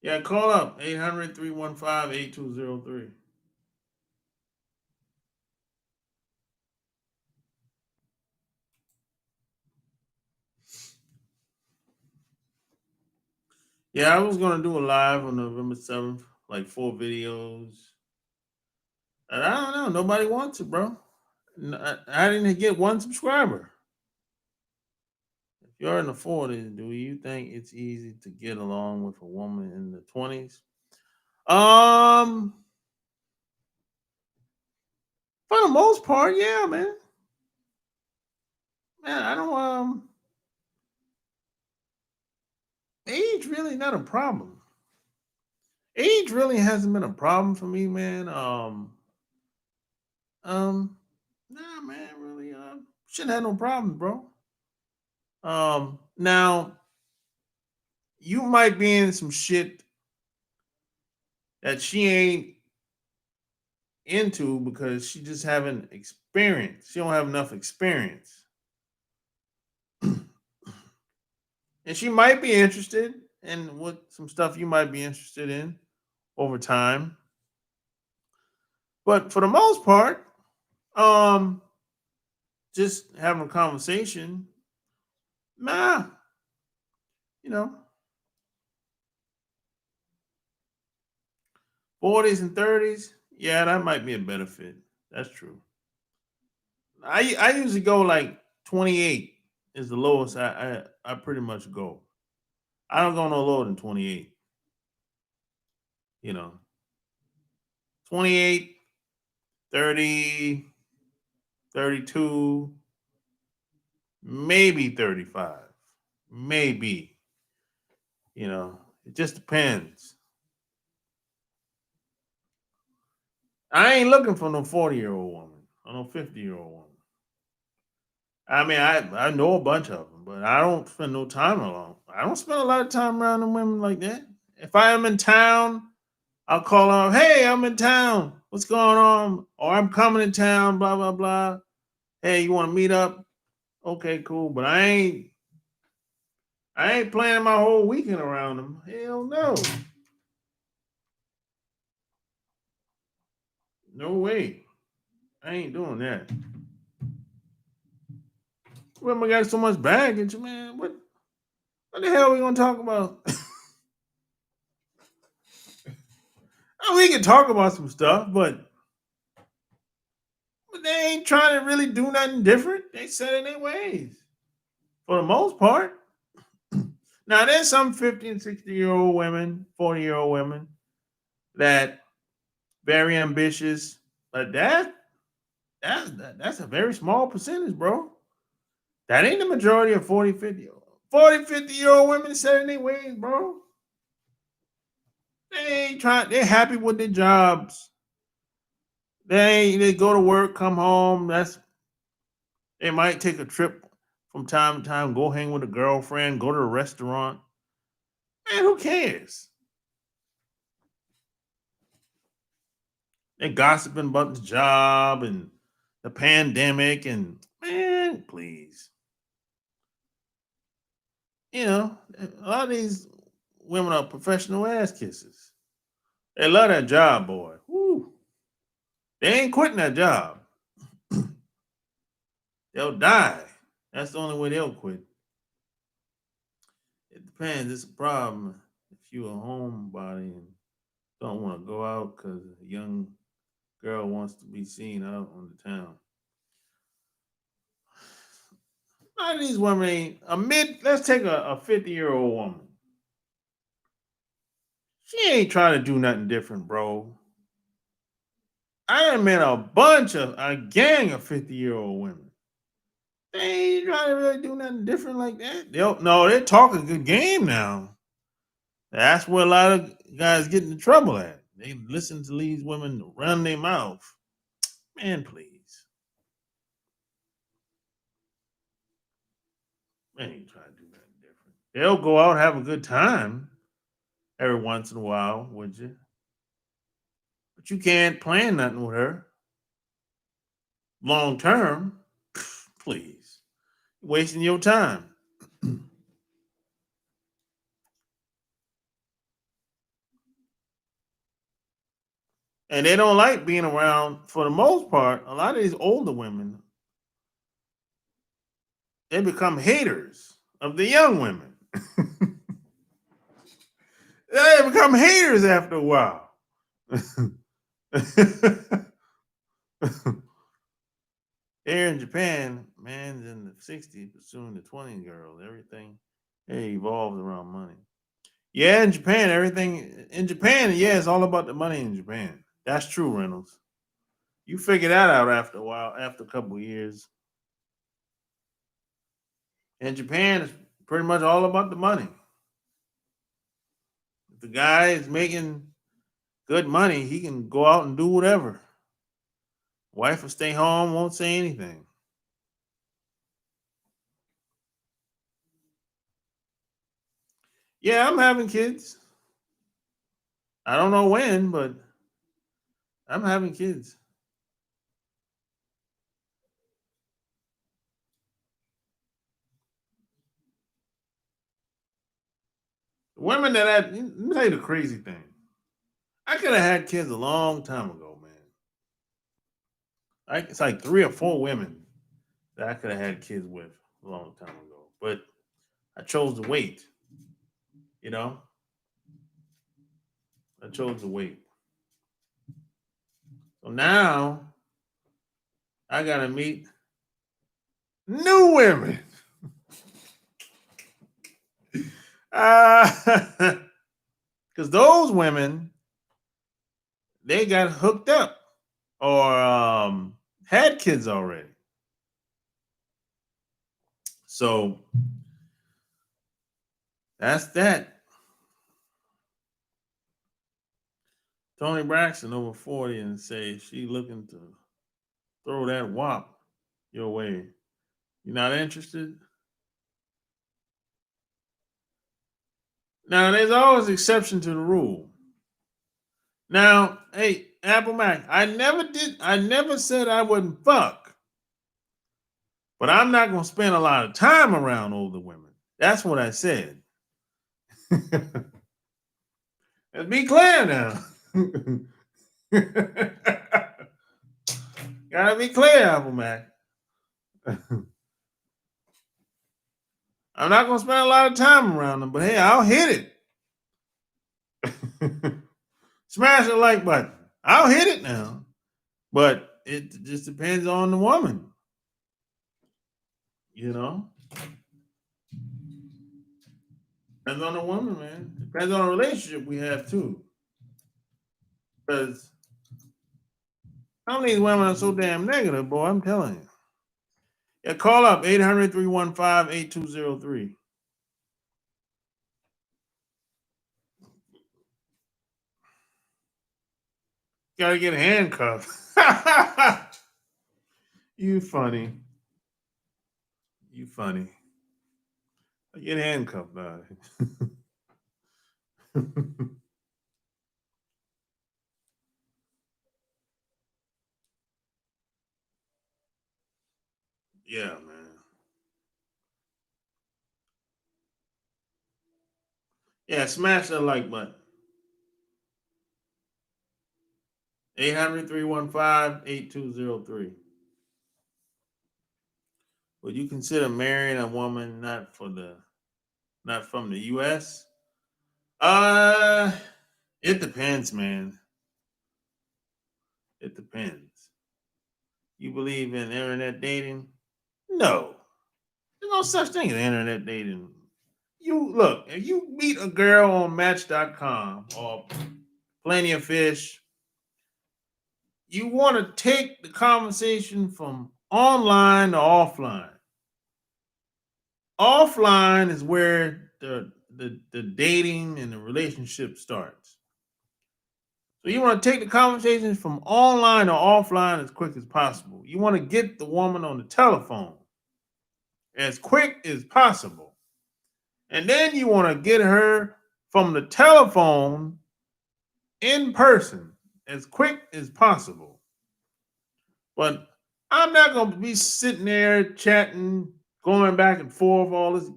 Yeah, call up 800-315-8203. Yeah, I was gonna do a live on November 7th, like 4 videos. And I don't know. Nobody wants it, bro. I didn't get one subscriber. If you're in the 40s, do you think it's easy to get along with a woman in the 20s? Um, for the most part, yeah, man. Man, I don't age really not a problem. Age really hasn't been a problem for me, man. Um, nah, man, really shouldn't have no problems, bro. Now you might be in some shit that she ain't into because she just haven't experienced. She don't have enough experience. And she might be interested in what some stuff you might be interested in over time. But for the most part, um, just having a conversation, nah, you know, 40s and 30s, yeah, that might be a benefit. That's true. I usually go like 28 is the lowest I pretty much go. I don't go no lower than 28. You know, 28, 30, 32, maybe 35. Maybe. You know, it just depends. I ain't looking for no 40-year-old woman or no 50-year-old woman. I mean, I know a bunch of them, but I don't spend no time alone. I don't spend a lot of time around them women like that. If I am in town, I'll call her, hey, I'm in town. What's going on? Or I'm coming in town, blah, blah, blah. Hey, you want to meet up? Okay, cool. But I ain't planning my whole weekend around them. Hell no. No way. I ain't doing that. Women got so much baggage, man. What the hell are we gonna talk about? We can talk about some stuff, but they ain't trying to really do nothing different. They set in their ways for the most part. Now there's some 50 and 60-year-old women, 40-year-old women that very ambitious, but that's a very small percentage, bro. That ain't the majority of 50-year-old women set in their ways, bro. They ain't trying, they're happy with their jobs. They go to work, come home. They might take a trip from time to time, go hang with a girlfriend, go to a restaurant. Man, who cares? They gossiping about the job and the pandemic and man, please. You know, a lot of these women are professional ass kissers. They love that job, boy. Woo. They ain't quitting that job. They'll die. That's the only way they'll quit. It depends. It's a problem if you're a homebody and don't want to go out because a young girl wants to be seen out on the town. A lot of these women ain't let's take a 50-year-old woman. She ain't trying to do nothing different, bro. I done met a gang of 50-year-old women. They ain't trying to really do nothing different like that. No, they're talking good game now. That's where a lot of guys get into trouble at. They listen to these women run their mouth. Man, please. They ain't trying to do nothing different. They'll go out and have a good time every once in a while, would you? But you can't plan nothing with her long term. Please. Wasting your time. And they don't like being around, for the most part, a lot of these older women, they become haters of the young women. They become haters after a while. Here in Japan, man's in the 60s pursuing the 20 girls. Everything evolves around money. Yeah, in Japan, yeah, it's all about the money in Japan. That's true, Reynolds. You figure that out after a while, after a couple of years. In Japan, it's pretty much all about the money. If the guy is making good money, he can go out and do whatever. Wife will stay home, won't say anything. Yeah, I'm having kids. I don't know when, but I'm having kids. Women let me tell you the crazy thing. I could have had kids a long time ago, man. It's like 3 or 4 women that I could have had kids with a long time ago. But I chose to wait, you know? I chose to wait. So now I gotta meet new women. Because those women, they got hooked up or had kids already. So that's that. Tony Braxton over 40 and say she looking to throw that wop your way. You're not interested? Now there's always exception to the rule. Now, hey, Apple Mac, I never said I wouldn't fuck, but I'm not gonna spend a lot of time around older women. That's what I said. Let's be clear now. Gotta be clear, Apple Mac. I'm not gonna spend a lot of time around them, but hey, I'll hit it. Smash the like button. I'll hit it now. But it just depends on the woman, you know? Depends on the woman, man. Depends on the relationship we have too. Because some of these women are so damn negative, boy, I'm telling you. Yeah, call up 800-315-8203. Gotta get handcuffed. You funny. You funny. Get handcuffed now. Yeah, man. Yeah, smash that like button. 800-315-8203. Would you consider marrying a woman not from the US? Uh it depends, man. It depends. You believe in internet dating? No. There's no such thing as internet dating. You look, if you meet a girl on match.com or plenty of fish, you want to take the conversation from online to offline. Offline is where the dating and the relationship starts. So you want to take the conversation from online or offline as quick as possible. You want to get the woman on the telephone as quick as possible. And then you want to get her from the telephone in person as quick as possible. But I'm not going to be sitting there chatting, going back and forth all this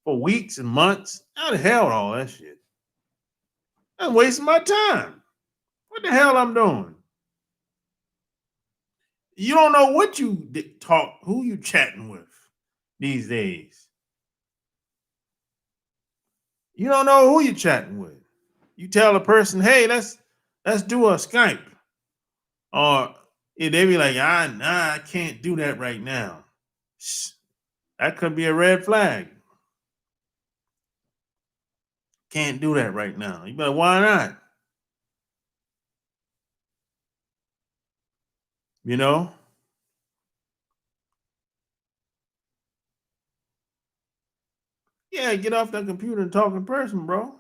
for weeks and months. How the hell with all that shit? I'm wasting my time. What the hell I'm doing? You don't know what you talk, who you chatting with these days. You don't know who you chatting with. You tell a person, "Hey, let's do a Skype," or they be like, "I can't do that right now." That could be a red flag. Can't do that right now. You better, why not? You know? Yeah, get off that computer and talk in person, bro.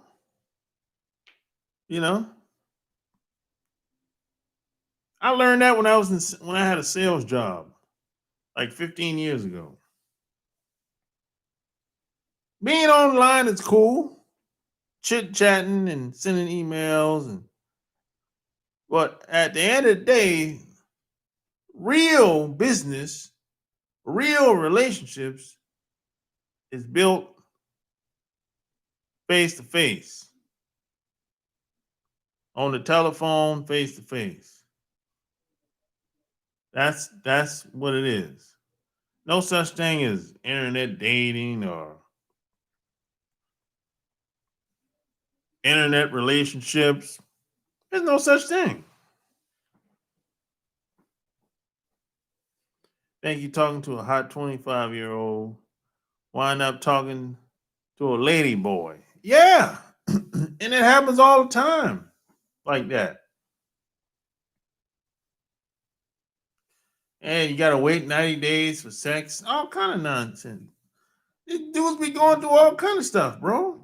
You know? I learned that when I had a sales job like 15 years ago. Being online is cool, chit chatting and sending emails, but at the end of the day, real business, real relationships is built face to face, on the telephone, face to face. That's what it is. No such thing as internet dating or internet relationships. There's no such thing. Think you talking to a hot 25-year-old, wind up talking to a lady boy. Yeah. And it happens all the time like that. And you gotta wait 90 days for sex. All kind of nonsense. These dudes be going through all kind of stuff, bro.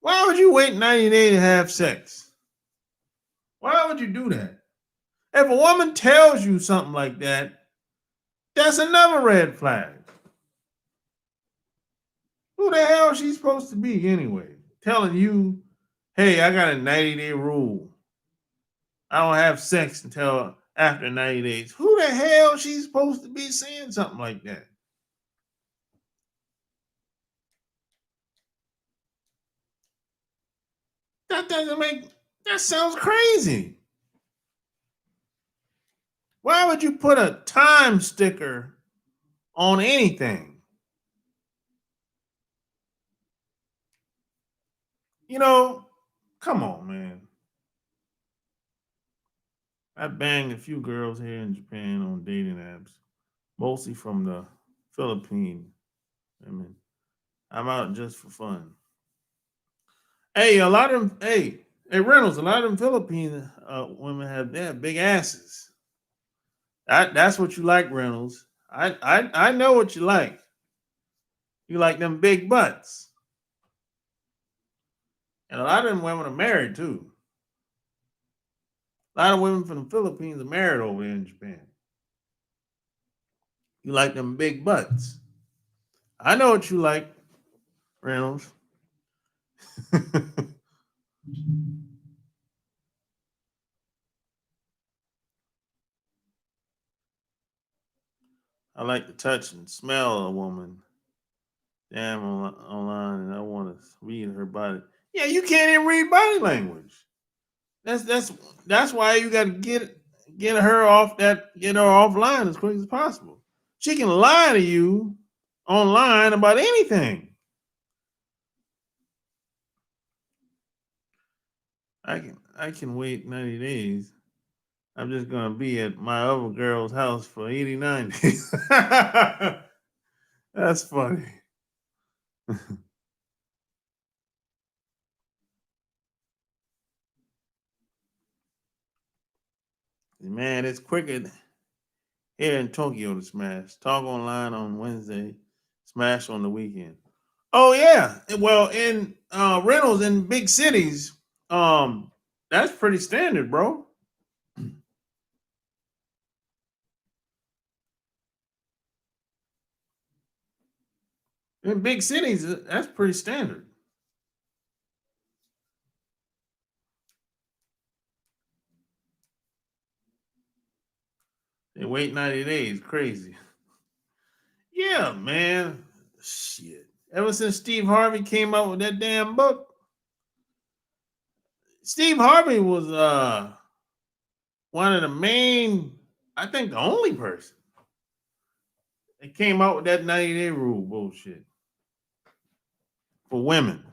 Why would you wait 90 days to have sex? Why would you do that? If a woman tells you something like that, that's another red flag. Who the hell is she supposed to be anyway? Telling you Hey, I got a 90-day rule. I don't have sex until after 90 days. Who the hell she's supposed to be saying something like that? That doesn't make that sounds crazy. Why would you put a time sticker on anything? You know, come on, man. I banged a few girls here in Japan on dating apps, mostly from the Philippines. I mean, I'm out just for fun. Hey, a lot of them. Hey, Reynolds. A lot of them Philippine women have big asses. That's what you like, Reynolds. I know what you like. You like them big butts, and a lot of them women are married too. A lot of women from the Philippines are married over there in Japan. You like them big butts. I know what you like, Reynolds. I like to touch and smell a woman. Damn online, and I want to read her body. Yeah, you can't even read body language. That's that's that's why you got to get her off get her offline as quick as possible. She can lie to you online about anything. I can wait 90 days. I'm just gonna be at my other girl's house for 89 days. That's funny. Man, it's quicker here in Tokyo to smash. Talk online on Wednesday, smash on the weekend. Oh yeah. Well, in rentals in big cities, that's pretty standard, bro. In big cities, that's pretty standard. They wait 90 days, crazy. Yeah, man. Shit. Ever since Steve Harvey came out with that damn book, Steve Harvey was one of the main, I think the only person that came out with that 90-day rule bullshit for women.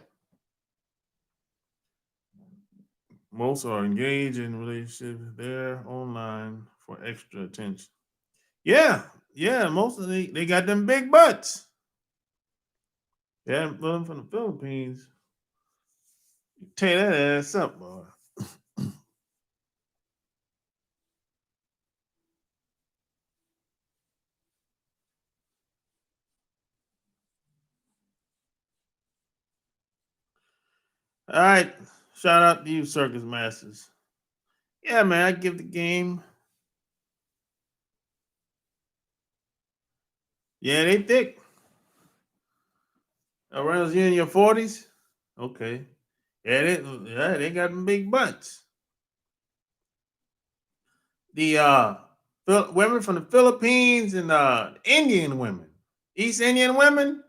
Most are engaged in relationships. They're online for extra attention. Yeah, yeah. Most of they got them big butts. Yeah, them from the Philippines. Tear that ass up, boy. All right. Shout out to you, Circus Masters. Yeah, man. I give the game. Yeah, they thick. Around you in your 40s. Okay. Yeah, they got them big butts. The women from the Philippines and Indian women, East Indian women,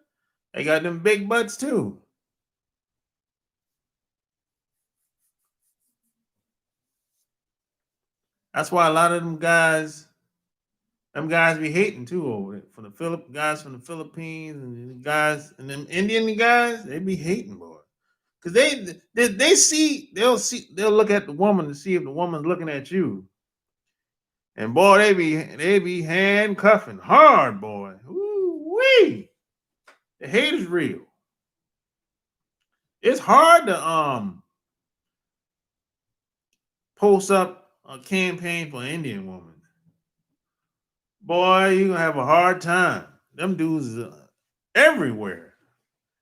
they got them big butts too. That's why a lot of them guys be hating too over it. From the guys from the Philippines and the guys and them Indian guys, they be hating, boy. Cause they'll look at the woman to see if the woman's looking at you. And boy, they be handcuffing hard, boy. Ooh wee. The hate is real. It's hard to post up a campaign for an Indian woman. Boy, you gonna have a hard time. Them dudes is everywhere.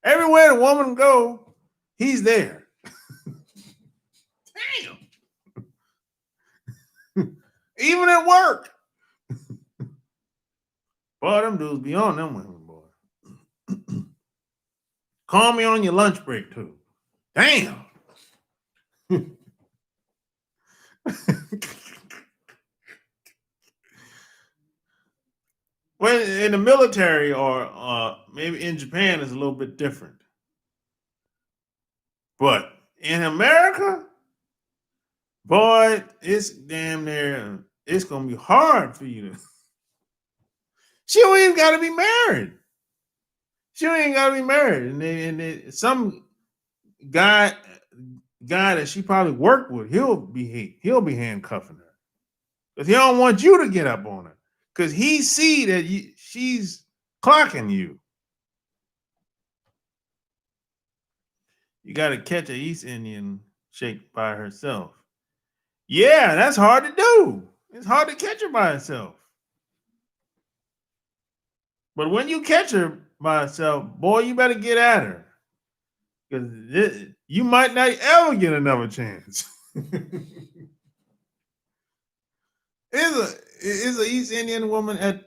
Everywhere the woman go, he's there. Damn. Even at work. Boy, them dudes be on them women, boy. Call me on your lunch break too. Damn. Well, in the military or maybe in Japan is a little bit different. But in America, boy, it's damn near, it's going to be hard for you to. She don't even got to be married. She don't even got to be married. Some guy that she probably worked with, he'll be handcuffing her. Because he don't want you to get up on her. Because he see that she's clocking you. You got to catch an East Indian chick by herself. Yeah, that's hard to do. It's hard to catch her by herself. But when you catch her by herself, boy, you better get at her. Because you might not ever get another chance. Is an East Indian woman at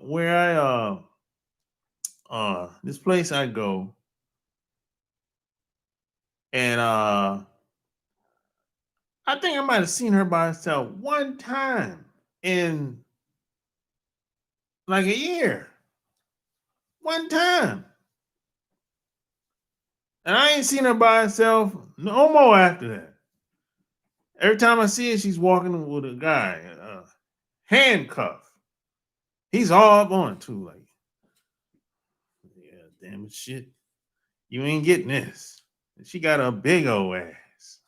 where I this place I go, and I think I might have seen her by herself one time in like a year. One time. And I ain't seen her by herself no more after that. Every time I see her, she's walking with a guy, handcuffed. He's all up on it too, like, yeah, damn it, shit. You ain't getting this. She got a big old ass.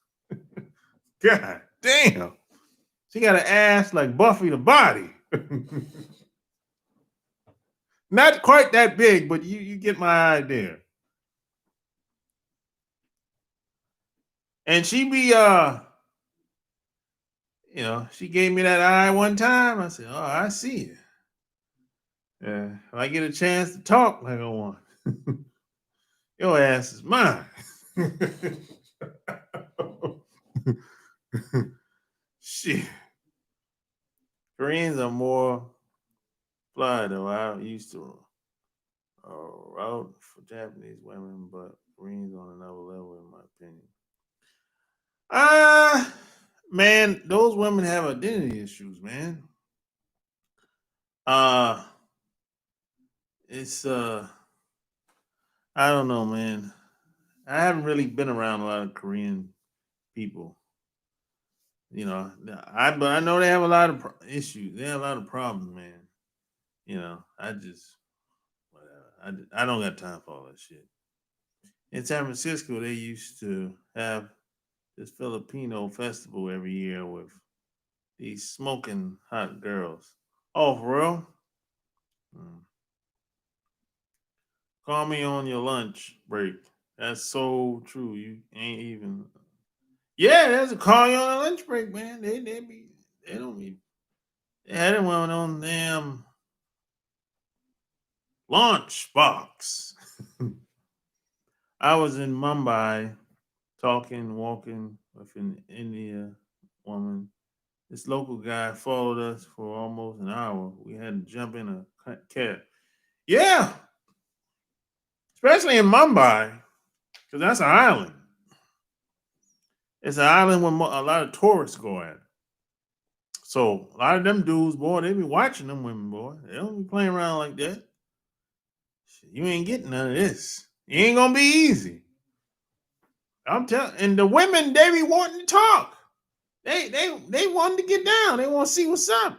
God damn. She got an ass like Buffy the Body. Not quite that big, but you get my idea. And she be she gave me that eye one time. I said, oh, I see it. Yeah, if I get a chance to talk like I want, your ass is mine. Shit. Koreans are more fly though. I used to route for Japanese women, but Koreans on another level, in my opinion. Man, those women have identity issues, man. Uh it's I don't know, man. I haven't really been around a lot of Korean people. But I know they have a lot of issues. They have a lot of problems, man. I just whatever. I don't got time for all that shit. In San Francisco, they used to have this Filipino festival every year with these smoking hot girls. Oh, for real? Mm. Call me on your lunch break. That's so true. You ain't even. Yeah, there's a call you on a lunch break, man. They don't be. They had one on damn lunch box. I was in Mumbai walking with an India woman. This local guy followed us for almost an hour. We had to jump in a cab. Yeah, especially in Mumbai, because that's an island. It's an island where a lot of tourists go at. So a lot of them dudes, boy, they be watching them women, boy. They don't be playing around like that. You ain't getting none of this. It ain't gonna be easy. I'm telling. And the women, they be wanting to talk. They wanting to get down. They want to see what's up.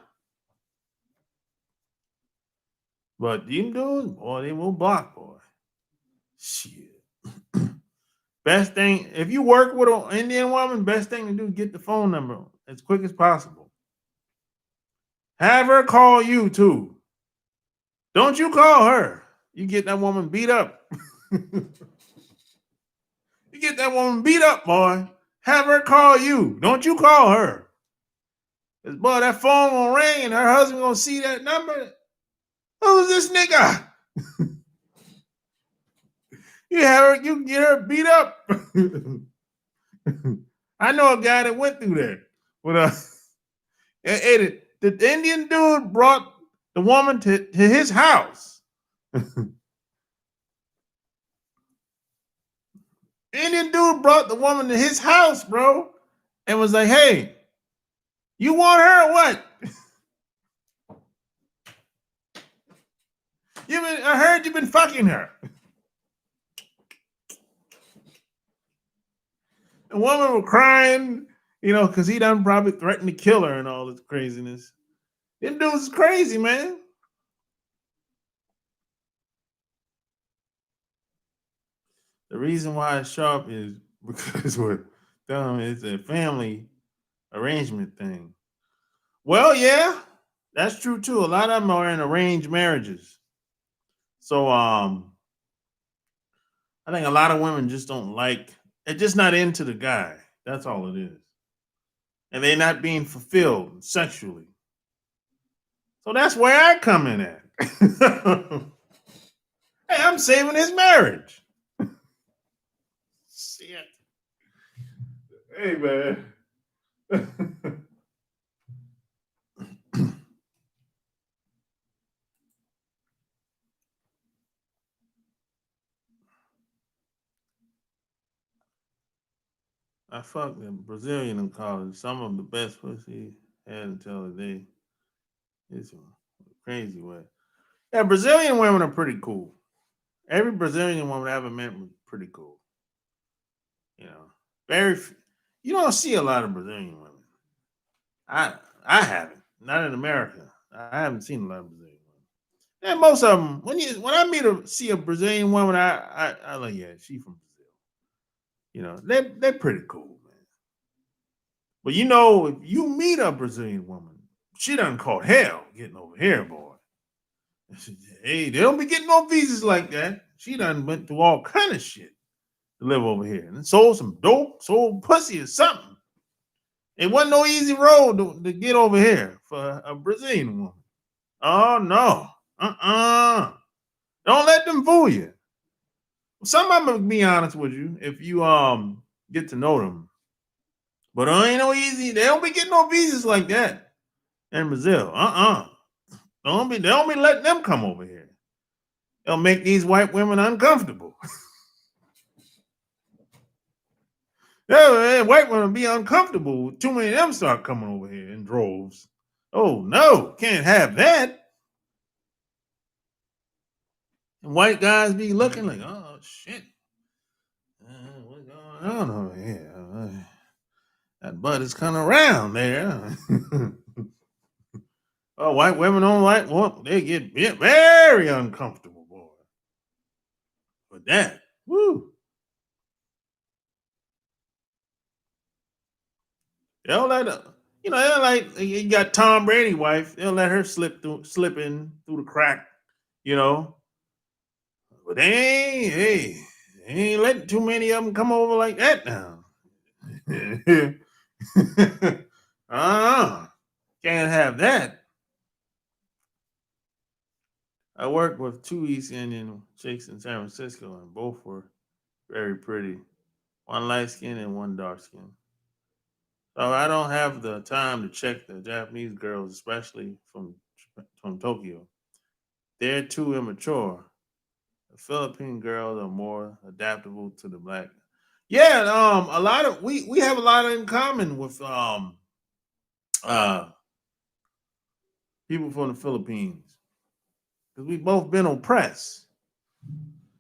But them dudes, boy, they will block, boy. Shit. Best thing, if you work with an Indian woman, best thing to do is get the phone number as quick as possible. Have her call you too. Don't you call her. You get that woman beat up. You get that woman beat up, boy. Have her call you. Don't you call her. Cause boy, that phone gonna ring and her husband gonna see that number. Who's this nigga? You get her beat up. I know a guy that went through that. The Indian dude brought the woman to his house. Indian dude brought the woman to his house, bro, and was like, "Hey, you want her or what? I heard you've been fucking her." The woman was crying, because he done probably threatened to kill her and all this craziness. Them dudes is crazy, man. The reason why it's sharp is because we're dumb. It's a family arrangement thing. Well, yeah, that's true too. A lot of them are in arranged marriages. So I think a lot of women just don't like they're just not into the guy. That's all it is. And they're not being fulfilled sexually. So that's where I come in at. Hey, I'm saving his marriage. Shit. Hey man. I fucked a Brazilian in college. Some of the best pussy had until the day. It's a crazy way. Yeah, Brazilian women are pretty cool. Every Brazilian woman I ever met was pretty cool. You know, very. You don't see a lot of Brazilian women. I I haven't. Not in America. I haven't seen a lot of Brazilian women. And most of them, when I see a Brazilian woman, I like, yeah, she from Brazil. They're pretty cool, man. But if you meet a Brazilian woman, she done caught hell getting over here, boy. Hey, they don't be getting no visas like that. She done went through all kind of shit to live over here and sold some dope, sold pussy or something. It wasn't no easy road to get over here for a Brazilian woman. Oh no. Don't let them fool you. Some of them, be honest with you, if you get to know them. But it ain't no easy. They don't be getting no visas like that in Brazil. They don't be letting them come over here. They'll make these white women uncomfortable. Yeah, white women be uncomfortable. Too many of them start coming over here in droves. Oh no, can't have that. And white guys be looking like, oh shit, what's going on over here? That butt is kind of round there. Oh, white women don't like. Well, they get very uncomfortable, boy. With that, woo. They'll let her, they'll like you got Tom Brady wife. They'll let her slip in through the crack, you know. But they ain't letting too many of them come over like that now. uh Can't have that. I worked with two East Indian chicks in San Francisco, and both were very pretty. One light skin and one dark skin. So I don't have the time to check the Japanese girls, especially from Tokyo. They're too immature. The Philippine girls are more adaptable to the black. Yeah, a lot of we have a lot in common with uh people from the Philippines because we both been oppressed.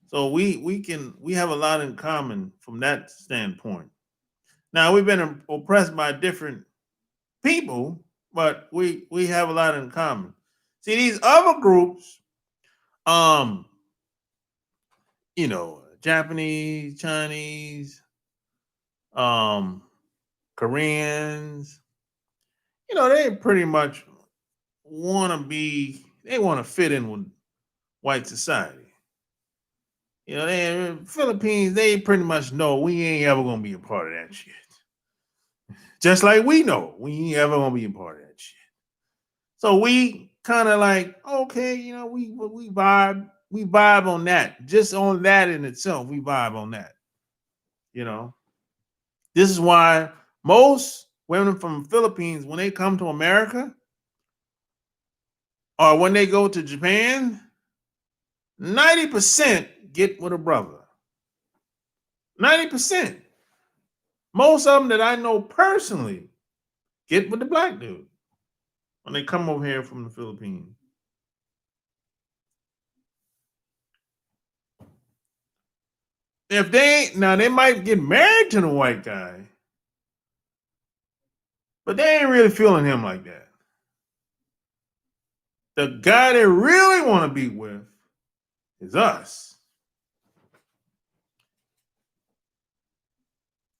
So we have a lot in common from that standpoint. Now we've been oppressed by different people, but we have a lot in common. See, these other groups, um, Japanese, Chinese, um, Koreans, they pretty much they want to fit in with white society. They Philippines, they pretty much know we ain't ever gonna be a part of that shit. Just like we know we ain't ever gonna be a part of that shit. So we kind of like, okay, we vibe on that. Just on that in itself, we vibe on that. You know, this is why most women from Philippines, when they come to America or when they go to Japan, 90% get with a brother. 90%. Most of them that I know personally get with the black dude when they come over here from the Philippines. If they ain't, now they might get married to the white guy, but they ain't really feeling him like that. The guy they really want to be with is us.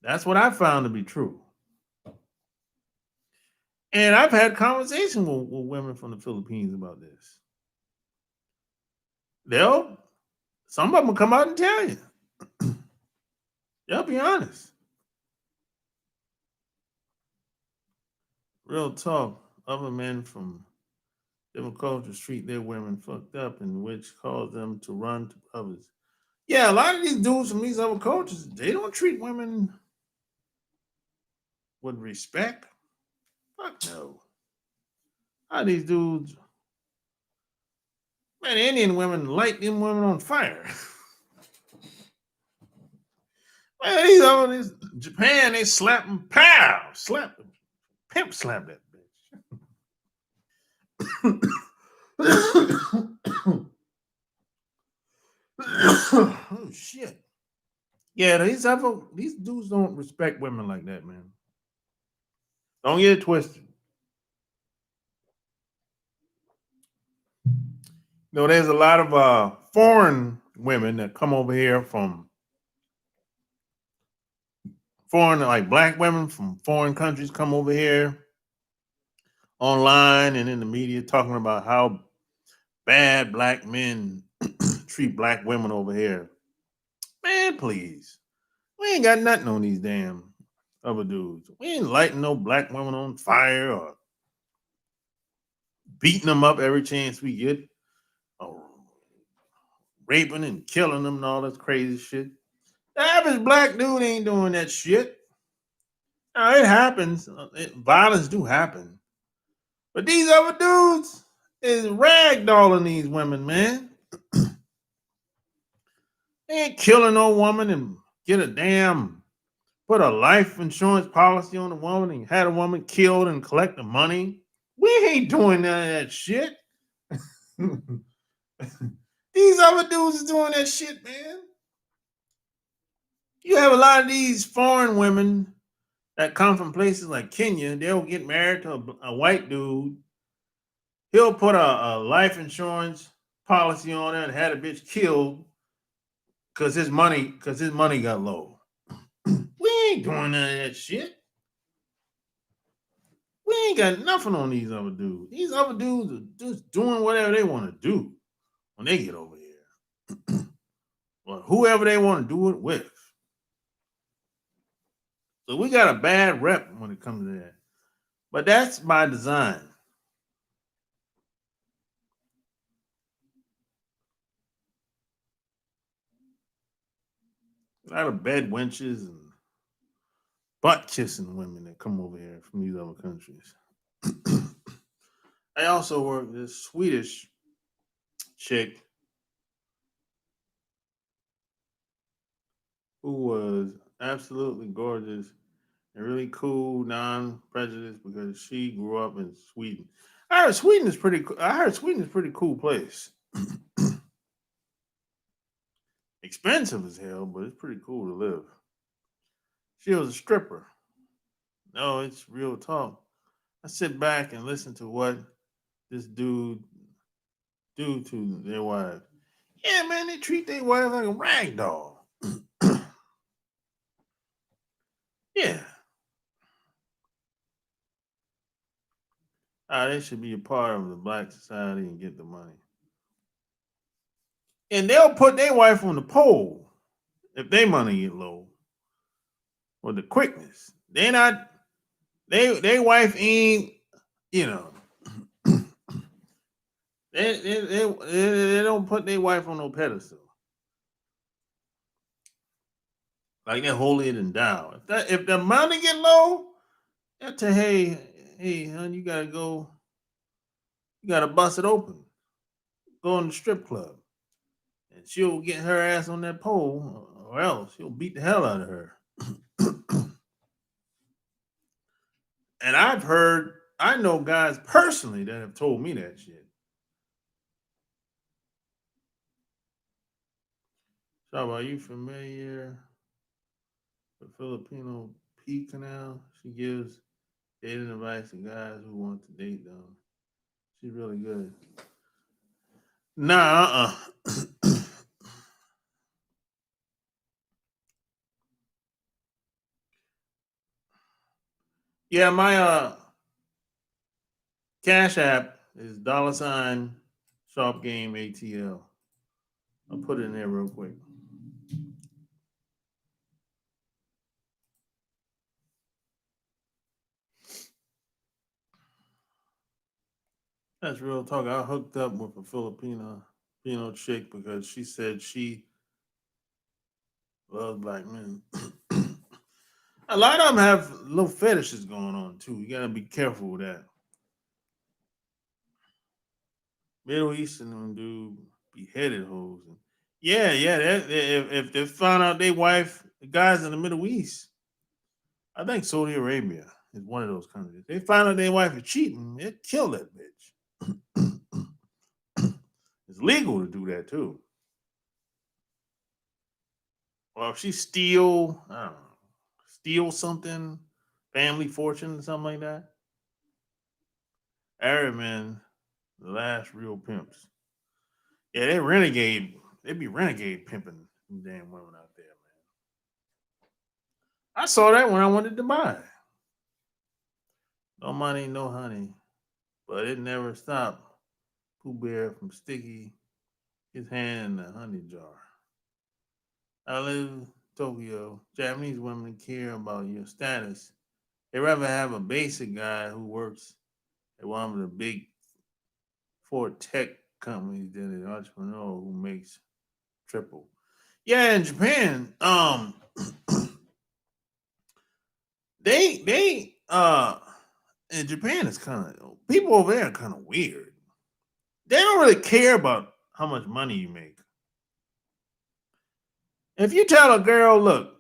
That's what I found to be true. And I've had conversations with women from the Philippines about this. They'll, some of them will come out and tell you. They'll be honest. Real talk. Other men from different cultures treat their women fucked up, and which cause them to run to others. Yeah, a lot of these dudes from these other cultures, they don't treat women with respect. Fuck no. A lot of these dudes, man, Indian women light them women on fire. Man, these other these Japan, they slap them, pow, slap them, pimp slap that bitch. Oh shit. Yeah, these dudes don't respect women like that, man. Don't get it twisted. No, there's a lot of foreign women that come over here from foreign, like black women from foreign countries, come over here online and in the media talking about how bad black men treat black women over here. Man, please. We ain't got nothing on these damn other dudes. We ain't lighting no black women on fire or beating them up every chance we get, or raping and killing them and all this crazy shit. The average black dude ain't doing that shit. Now, it happens. Violence do happen. But these other dudes is ragdolling these women, man. They ain't killing no woman and get a damn put a life insurance policy on a woman and had a woman killed and collect the money. We ain't doing none of that shit. These other dudes is doing that shit, man. You have a lot of these foreign women that come from places like Kenya. They'll get married to a white dude. He'll put a life insurance policy on it and had a bitch killed because his money got low. We ain't doing none of that shit. We ain't got nothing on these other dudes. These other dudes are just doing whatever they want to do when they get over here. Or whoever they want to do it with. So we got a bad rep when it comes to that. But that's by design. A lot of bed wenches and butt kissing women that come over here from these other countries. I also worked with this Swedish chick who was absolutely gorgeous and really cool, non-prejudiced because she grew up in Sweden. I heard Sweden is pretty. I heard Sweden is a pretty cool place. Expensive as hell, but it's pretty cool to live. She was a stripper. No, it's real talk. I sit back and listen to what this dude do to their wife. Yeah, man, they treat their wife like a rag doll. Yeah, they should be a part of the black society and get the money. And they'll put their wife on the pole if their money get low with the quickness. They not they wife ain't, you know, they don't put their wife on no pedestal. Like they're holier than thou. If the money get low, they'll tell, hey, hon, you gotta bust it open. Go in the strip club. And she'll get her ass on that pole or else he'll beat the hell out of her. And I know guys personally that have told me that shit. So, are you familiar with Filipino P Canal? She gives dating advice to guys who want to date them. She's really good. Nah, yeah, my Cash App is $ Sharp Game ATL. I'll put it in there real quick. That's real talk. I hooked up with a Filipino chick because she said she loves black men. A lot of them have little fetishes going on too. You gotta be careful with that. Middle Eastern them do beheaded hoes. Yeah, yeah. If they found out they wife, the guys in the Middle East, I think Saudi Arabia is one of those countries. They find out their wife is cheating, they kill that bitch. It's legal to do that too. Well, if she I don't know, steal something, family fortune, something like that. Arab men, the last real pimps. Yeah, they renegade. They be renegade pimping them damn women out there, man. I saw that when I went to Dubai. No money, no honey, but it never stopped Pooh Bear from sticky his hand in the honey jar. I live in Tokyo. Japanese women care about your status. They rather have a basic guy who works at one of the big four tech companies than an entrepreneur who makes triple. Yeah, in Japan, they in Japan it's kind of people over there are kind of weird. They don't really care about how much money you make. If you tell a girl, look,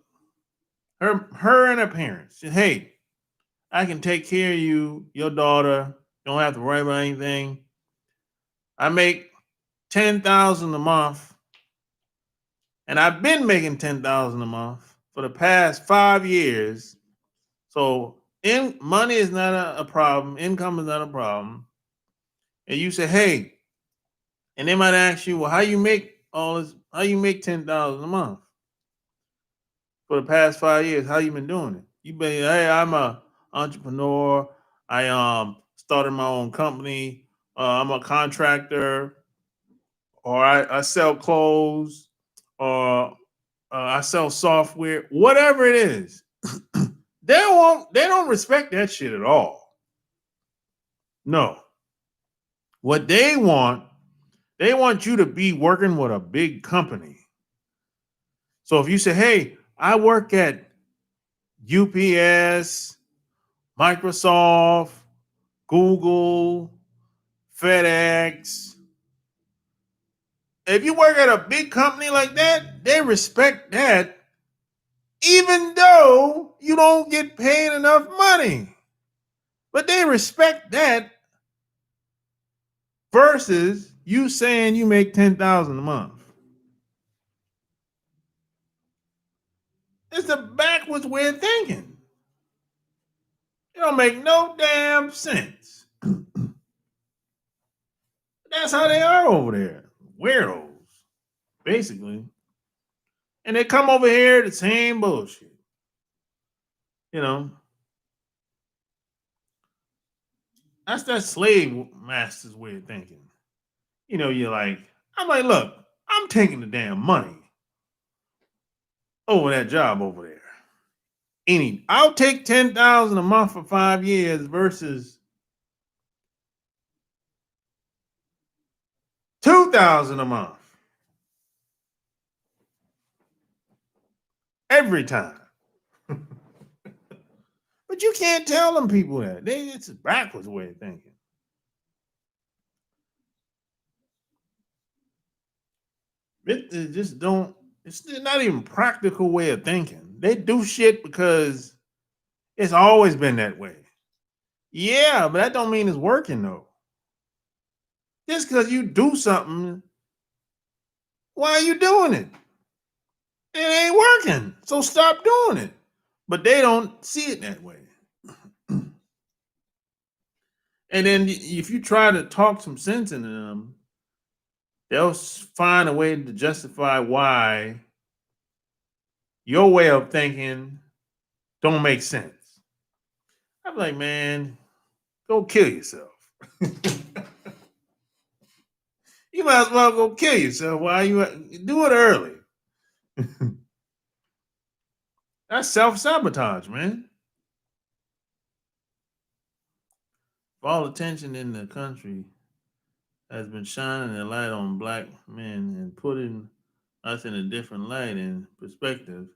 her and her parents, hey, I can take care of you, your daughter, don't have to worry about anything. I make 10,000 a month, and I've been making 10,000 a month for the past 5 years. So money is not a problem, income is not a problem. And you say, hey, and they might ask you, well, how you make all this? How you make 10,000 a month for the past 5 years? How you been doing it? You been, hey, I'm a entrepreneur. I started my own company. I'm a contractor, or I sell clothes, or I sell software. Whatever it is, they don't respect that shit at all. No, what they want you to be working with a big company. So if you say, hey, I work at UPS, Microsoft, Google, FedEx, if you work at a big company like that, they respect that even though you don't get paid enough money. But they respect that versus you saying you make 10,000 a month. It's a backwards way of thinking. It don't make no damn sense. That's how they are over there. Weirdos, basically. And they come over here the same bullshit. You know, that's that slave master's way of thinking. You know, I'm like, look, I'm taking the damn money over that job over there. I'll take 10,000 a month for 5 years versus 2,000 a month every time. But you can't tell them people that. It's a backwards way of thinking. It just don't It's not even practical way of thinking. They do shit because it's always been that way. Yeah, but that don't mean it's working though. Just because you do something, why are you doing it? It ain't working. So stop doing it. But they don't see it that way. And then if you try to talk some sense into them, they'll find a way to justify why your way of thinking don't make sense. I'm like, man, go kill yourself. You might as well go kill yourself while you do it early. That's self-sabotage, man. All attention in the country has been shining a light on black men and putting us in a different light and perspective.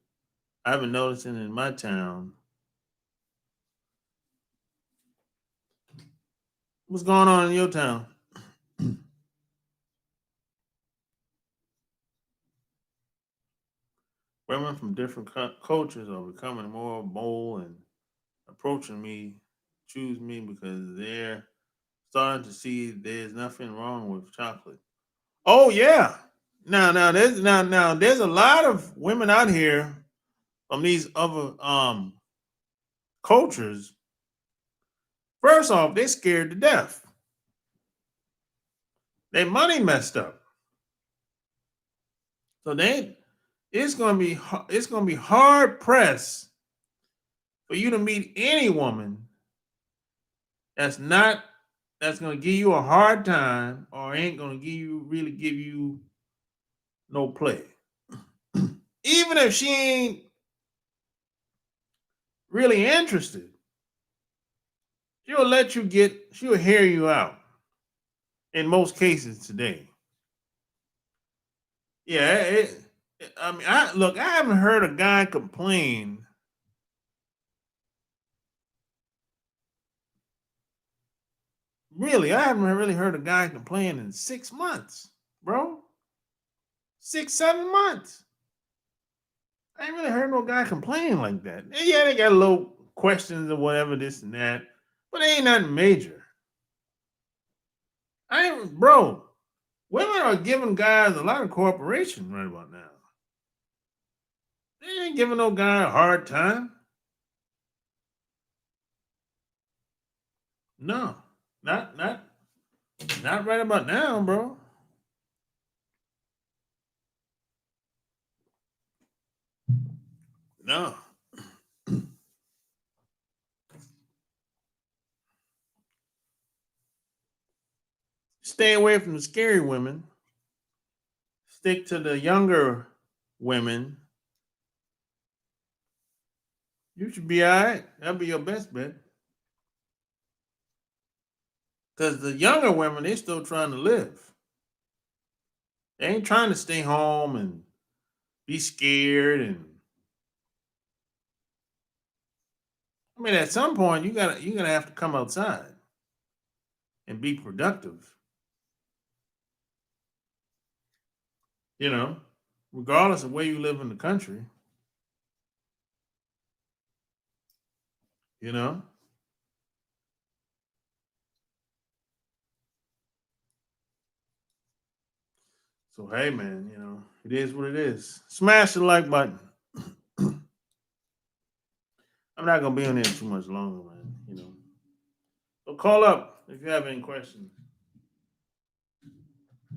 I've been noticing in my town. What's going on in your town? Women from different cultures are becoming more bold and approaching me, choose me because they're starting to see there's nothing wrong with chocolate. Oh yeah. Now there's a lot of women out here from these other cultures. First off, they're scared to death. Their money messed up. So it's gonna be hard pressed for you to meet any woman that's not that's gonna give you a hard time or ain't gonna give you no play. Even if she ain't really interested, she'll hear you out in most cases today. Yeah, I mean, I haven't heard a guy complain. Really, I haven't really heard a guy complain in 6 months, bro. 6, 7 months. I ain't really heard no guy complain like that. Yeah, they got little questions or whatever, this and that, but they ain't nothing major. I ain't, bro. Women are giving guys a lot of cooperation right about now. They ain't giving no guy a hard time. No, not not not right about now, bro. No. Stay away from the scary women. Stick to the younger women. You should be all right. That'll be your best bet. Because the younger women, they still trying to live. They ain't trying to stay home and be scared. And I mean, at some point, you're gonna have to come outside and be productive. You know, regardless of where you live in the country. You know. So hey, man, it is what it is. Smash the like button. I'm not gonna be on there too much longer, man. So call up if you have any questions.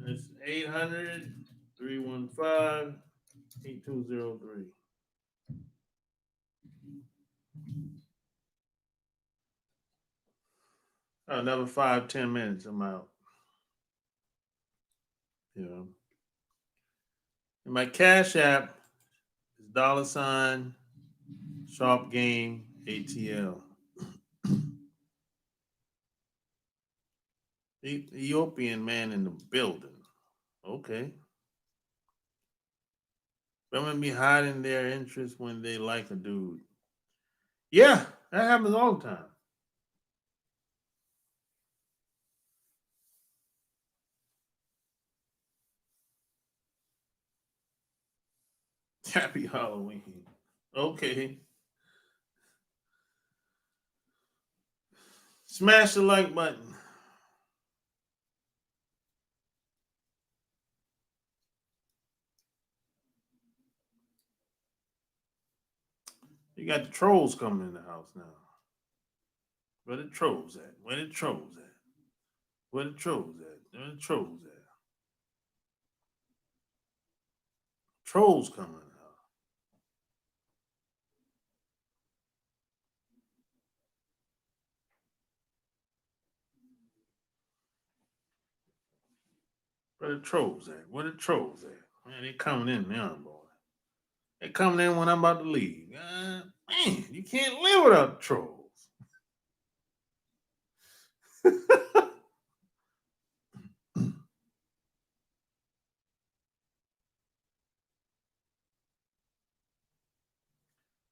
It's 800-315-8203. Another 5, 10 minutes, I'm out. You know. And my Cash App is $Sharp Game ATL. Ethiopian man in the building. Okay. Women be hiding their interest when they like a dude. Yeah, that happens all the time. Happy Halloween. Okay. Smash the like button. You got the trolls coming in the house now. Where the trolls at? Where the trolls at? Where the trolls at? Where the trolls at? Trolls coming in the house. Where the trolls at? Where the trolls at? Man, they coming in now, boy. They coming in when I'm about to leave. Man, you can't live without the trolls.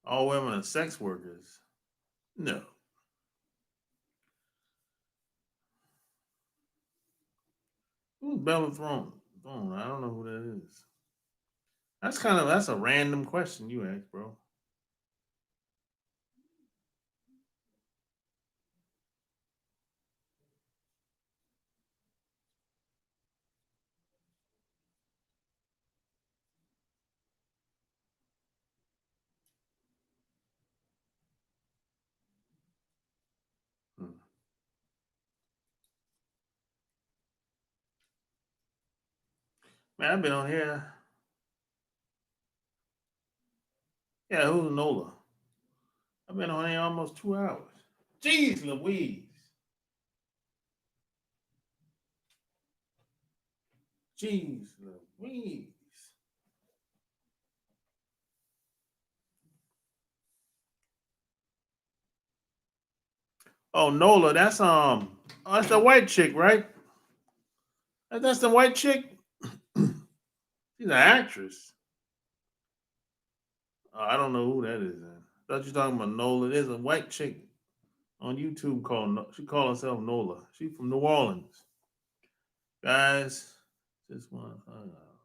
All women are sex workers. No. Who's Bella Throne? I don't know who that is. That's a random question you asked, bro. Hmm. Man, I've been on here. Yeah, who's Nola? I've been on here almost 2 hours. Jeez Louise. Jeez Louise. Oh, Nola, that's the white chick, right? That's the white chick. She's an actress. I don't know who that is. Then. I thought you talking about Nola. There's a white chick on YouTube she called herself Nola. She's from New Orleans. Guys, just want to find out.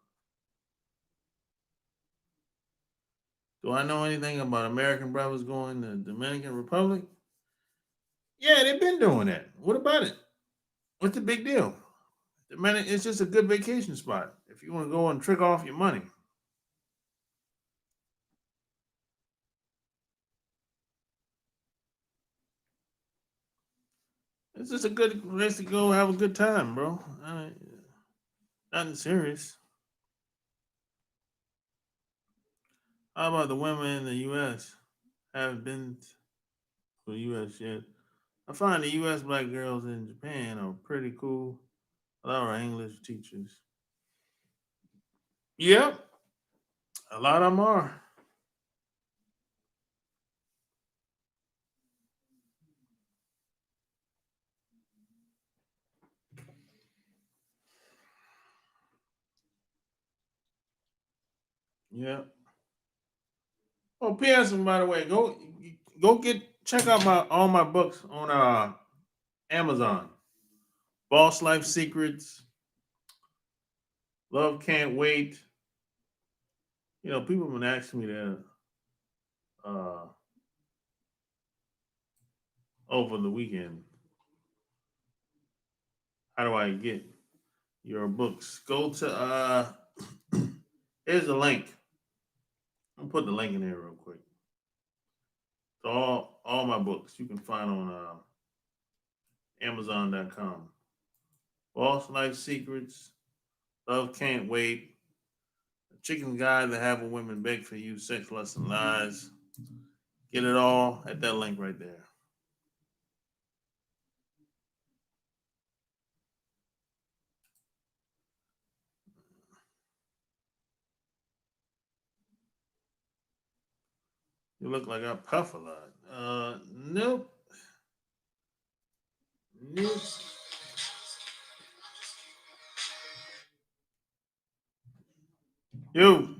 Do I know anything about American brothers going to Dominican Republic? Yeah, they've been doing that. What about it? What's the big deal? It's just a good vacation spot if you want to go and trick off your money. It's just a good place to go have a good time, bro. Nothing serious. How about the women in the U.S. haven't been to the U.S. yet? I find the U.S. black girls in Japan are pretty cool. A lot of our English teachers. Yep, a lot of them are. Yep. Oh, P.S. By the way, go check out my all my books on Amazon. Boss Life Secrets, Love Can't Wait. People have been asking me that uh, over the weekend. How do I get your books? Go to here's the link. I'll put the link in there real quick. So all my books you can find on Amazon.com. Boss Life Secrets, Love Can't Wait, The Chicken Guide to Have a Women Beg for You, Sex, Lust, and Lies. Get it all at that link right there. You look like I puff a lot. Nope. Nope. You.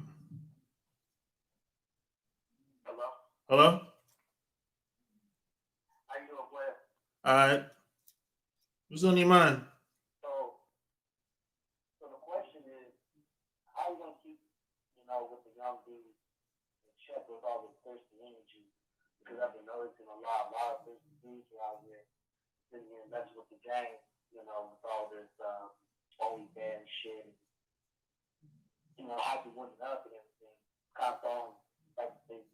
Hello? Hello? How you doing, player? All right. What's on your mind? So, so the question is, how you gonna keep, with the young dudes and check with all this thirsty energy. Because I've been noticing a lot of thirsty dudes around here sitting here messing with the game, with all this OnlyFans shit, hyping women up and everything, kind of throwing like things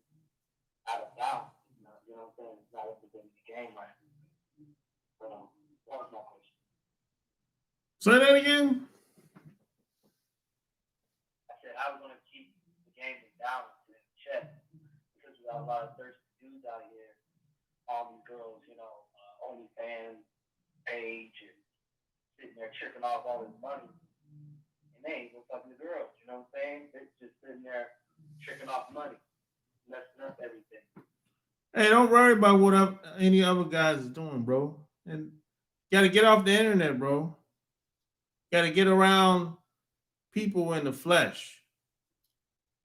out of bounds. You know what I'm saying? It's not everything in the game right now. That was my question. Say that again. I said I was going to keep the game in balance and in check because we got a lot of thirsty dudes out here. All these girls, OnlyFans page and sitting there tricking off all this money. And they ain't even fucking the girls, you know what I'm saying? They're just sitting there tricking off money, messing up everything. Hey, don't worry about what any other guys is doing, bro. And got to get off the internet, bro. Got to get around people in the flesh.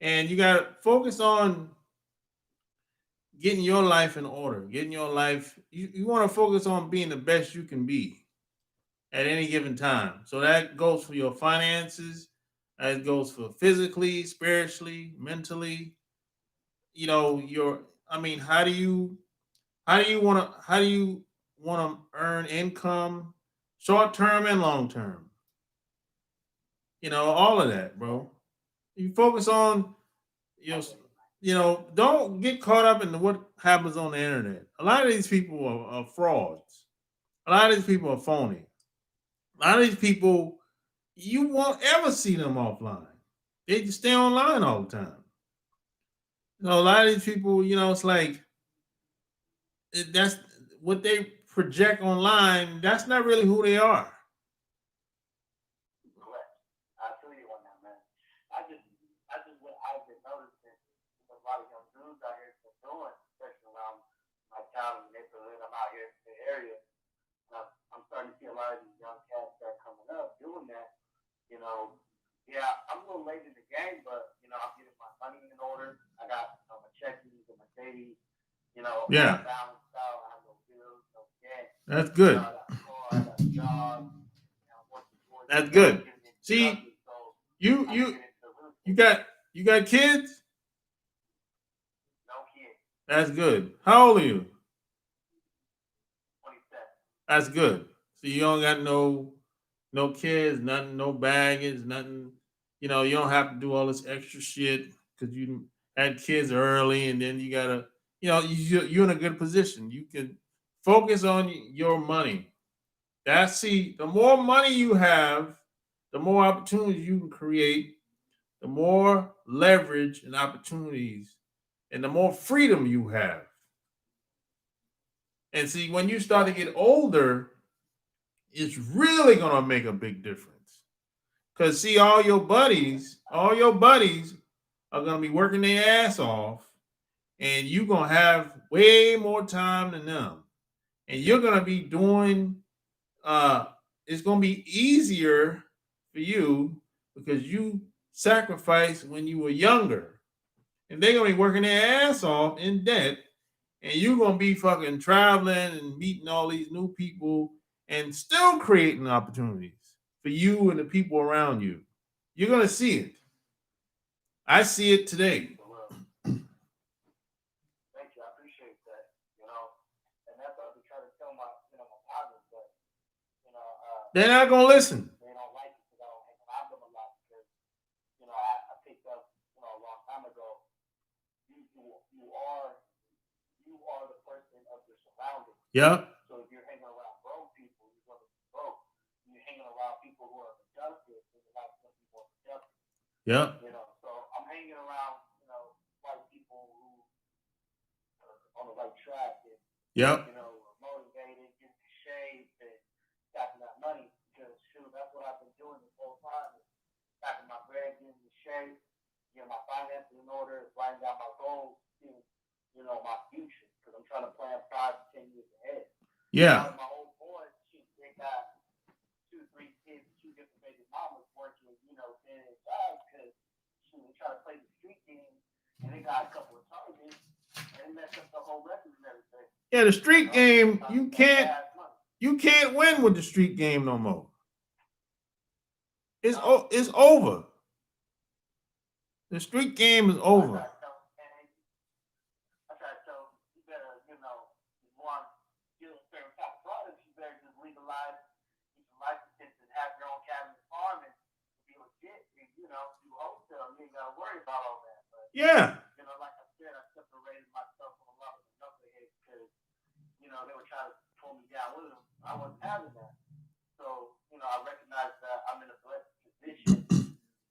And you got to focus on getting your life in order, getting your life. You want to focus on being the best you can be at any given time. So that goes for your finances, that goes for physically, spiritually, mentally. How do you want to earn income, short term and long term? All of that, bro. You focus on don't get caught up in what happens on the internet. A lot of these people are frauds. A lot of these people are phony. A lot of these people, you won't ever see them offline. They just stay online all the time. A lot of these people, it's like that's what they project online. That's not really who they are. Correct. I feel you on that, man. What I've been noticing a lot of young dudes out here been doing, especially around my town and neighborhood. I'm out here in the area. I'm starting to see a lot of these young cats that are coming up doing that. Yeah, I'm a little late in the game, but I'm getting my money in order. I got my checkies and my dailies. Yeah. Balanced out. I have no bills, no debt. That's good. I got a car, I got a job. That's good. See, you got kids? No kids. That's good. How old are you? 27. That's good. So you don't got no kids, nothing, no baggage, nothing. You don't have to do all this extra shit because you had kids early, and then you gotta, you're in a good position. You can focus on your money. The more money you have, the more opportunities you can create, the more leverage and opportunities, and the more freedom you have. And see, when you start to get older, it's really gonna make a big difference. Cause see, all your buddies are gonna be working their ass off, and you're gonna have way more time than them. And you're gonna be doing it's gonna be easier for you because you sacrificed when you were younger. And they're gonna be working their ass off in debt, and you're gonna be fucking traveling and meeting all these new people and still creating opportunities for you and the people around you. You're gonna see it. I see it today. Thank you. I appreciate that. And that's what I try to tell my partners, but they're not gonna listen. They don't like it because I don't hang around them a lot because I picked up a long time ago. You are the person of your surroundings. Yeah. So if you're hanging around broke people, you're going to be broke. You're hanging around people who are productive, then you're not going to be more productive. Yeah. So I'm hanging around, white people who are on the right track and yep. Motivated, getting in shape and stacking that money. Because shoot, that's what I've been doing this whole time. Stacking my bread, getting in shape, getting my finances in order, writing down my goals, seeing, my future. Because I'm trying to plan 5 to 10 years ahead. Yeah. My old boys, they got 2, 3 kids, 2 different baby mamas working, 10 jobs because they try to play the street game and they got a couple of targets and mess up the whole record and everything. Yeah, the street game, you can't win with the street game no more. It's over. The street game is over. I tried to tell you better, you know, if you want to deal with certain type of products, you better just legalize these licenses and have your own cabinet farm and be legit. And, you know, do wholesale. You ain't got to worry about all that. But, Yeah. you know, like I said, I separated myself from a lot of the knuckleheads because, you know, they were trying to pull me down with them. I wasn't having that. So, you know, I recognize that I'm in a blessed position.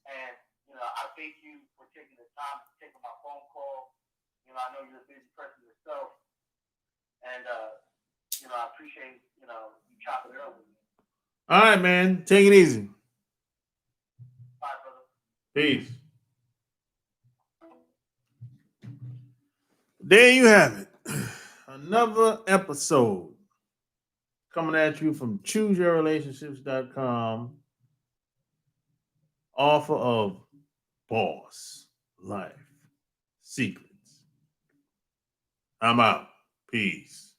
And, you know, I thank you for taking the time to take my phone call. You know, I know you're a busy person yourself. And, you know, I appreciate, you know, you chopping it up with me. All right, man. Take it easy. Bye, brother. Peace. There you have it. Another episode coming at you from chooseyourrelationships.com. Offer of Boss Life Secrets. I'm out. Peace.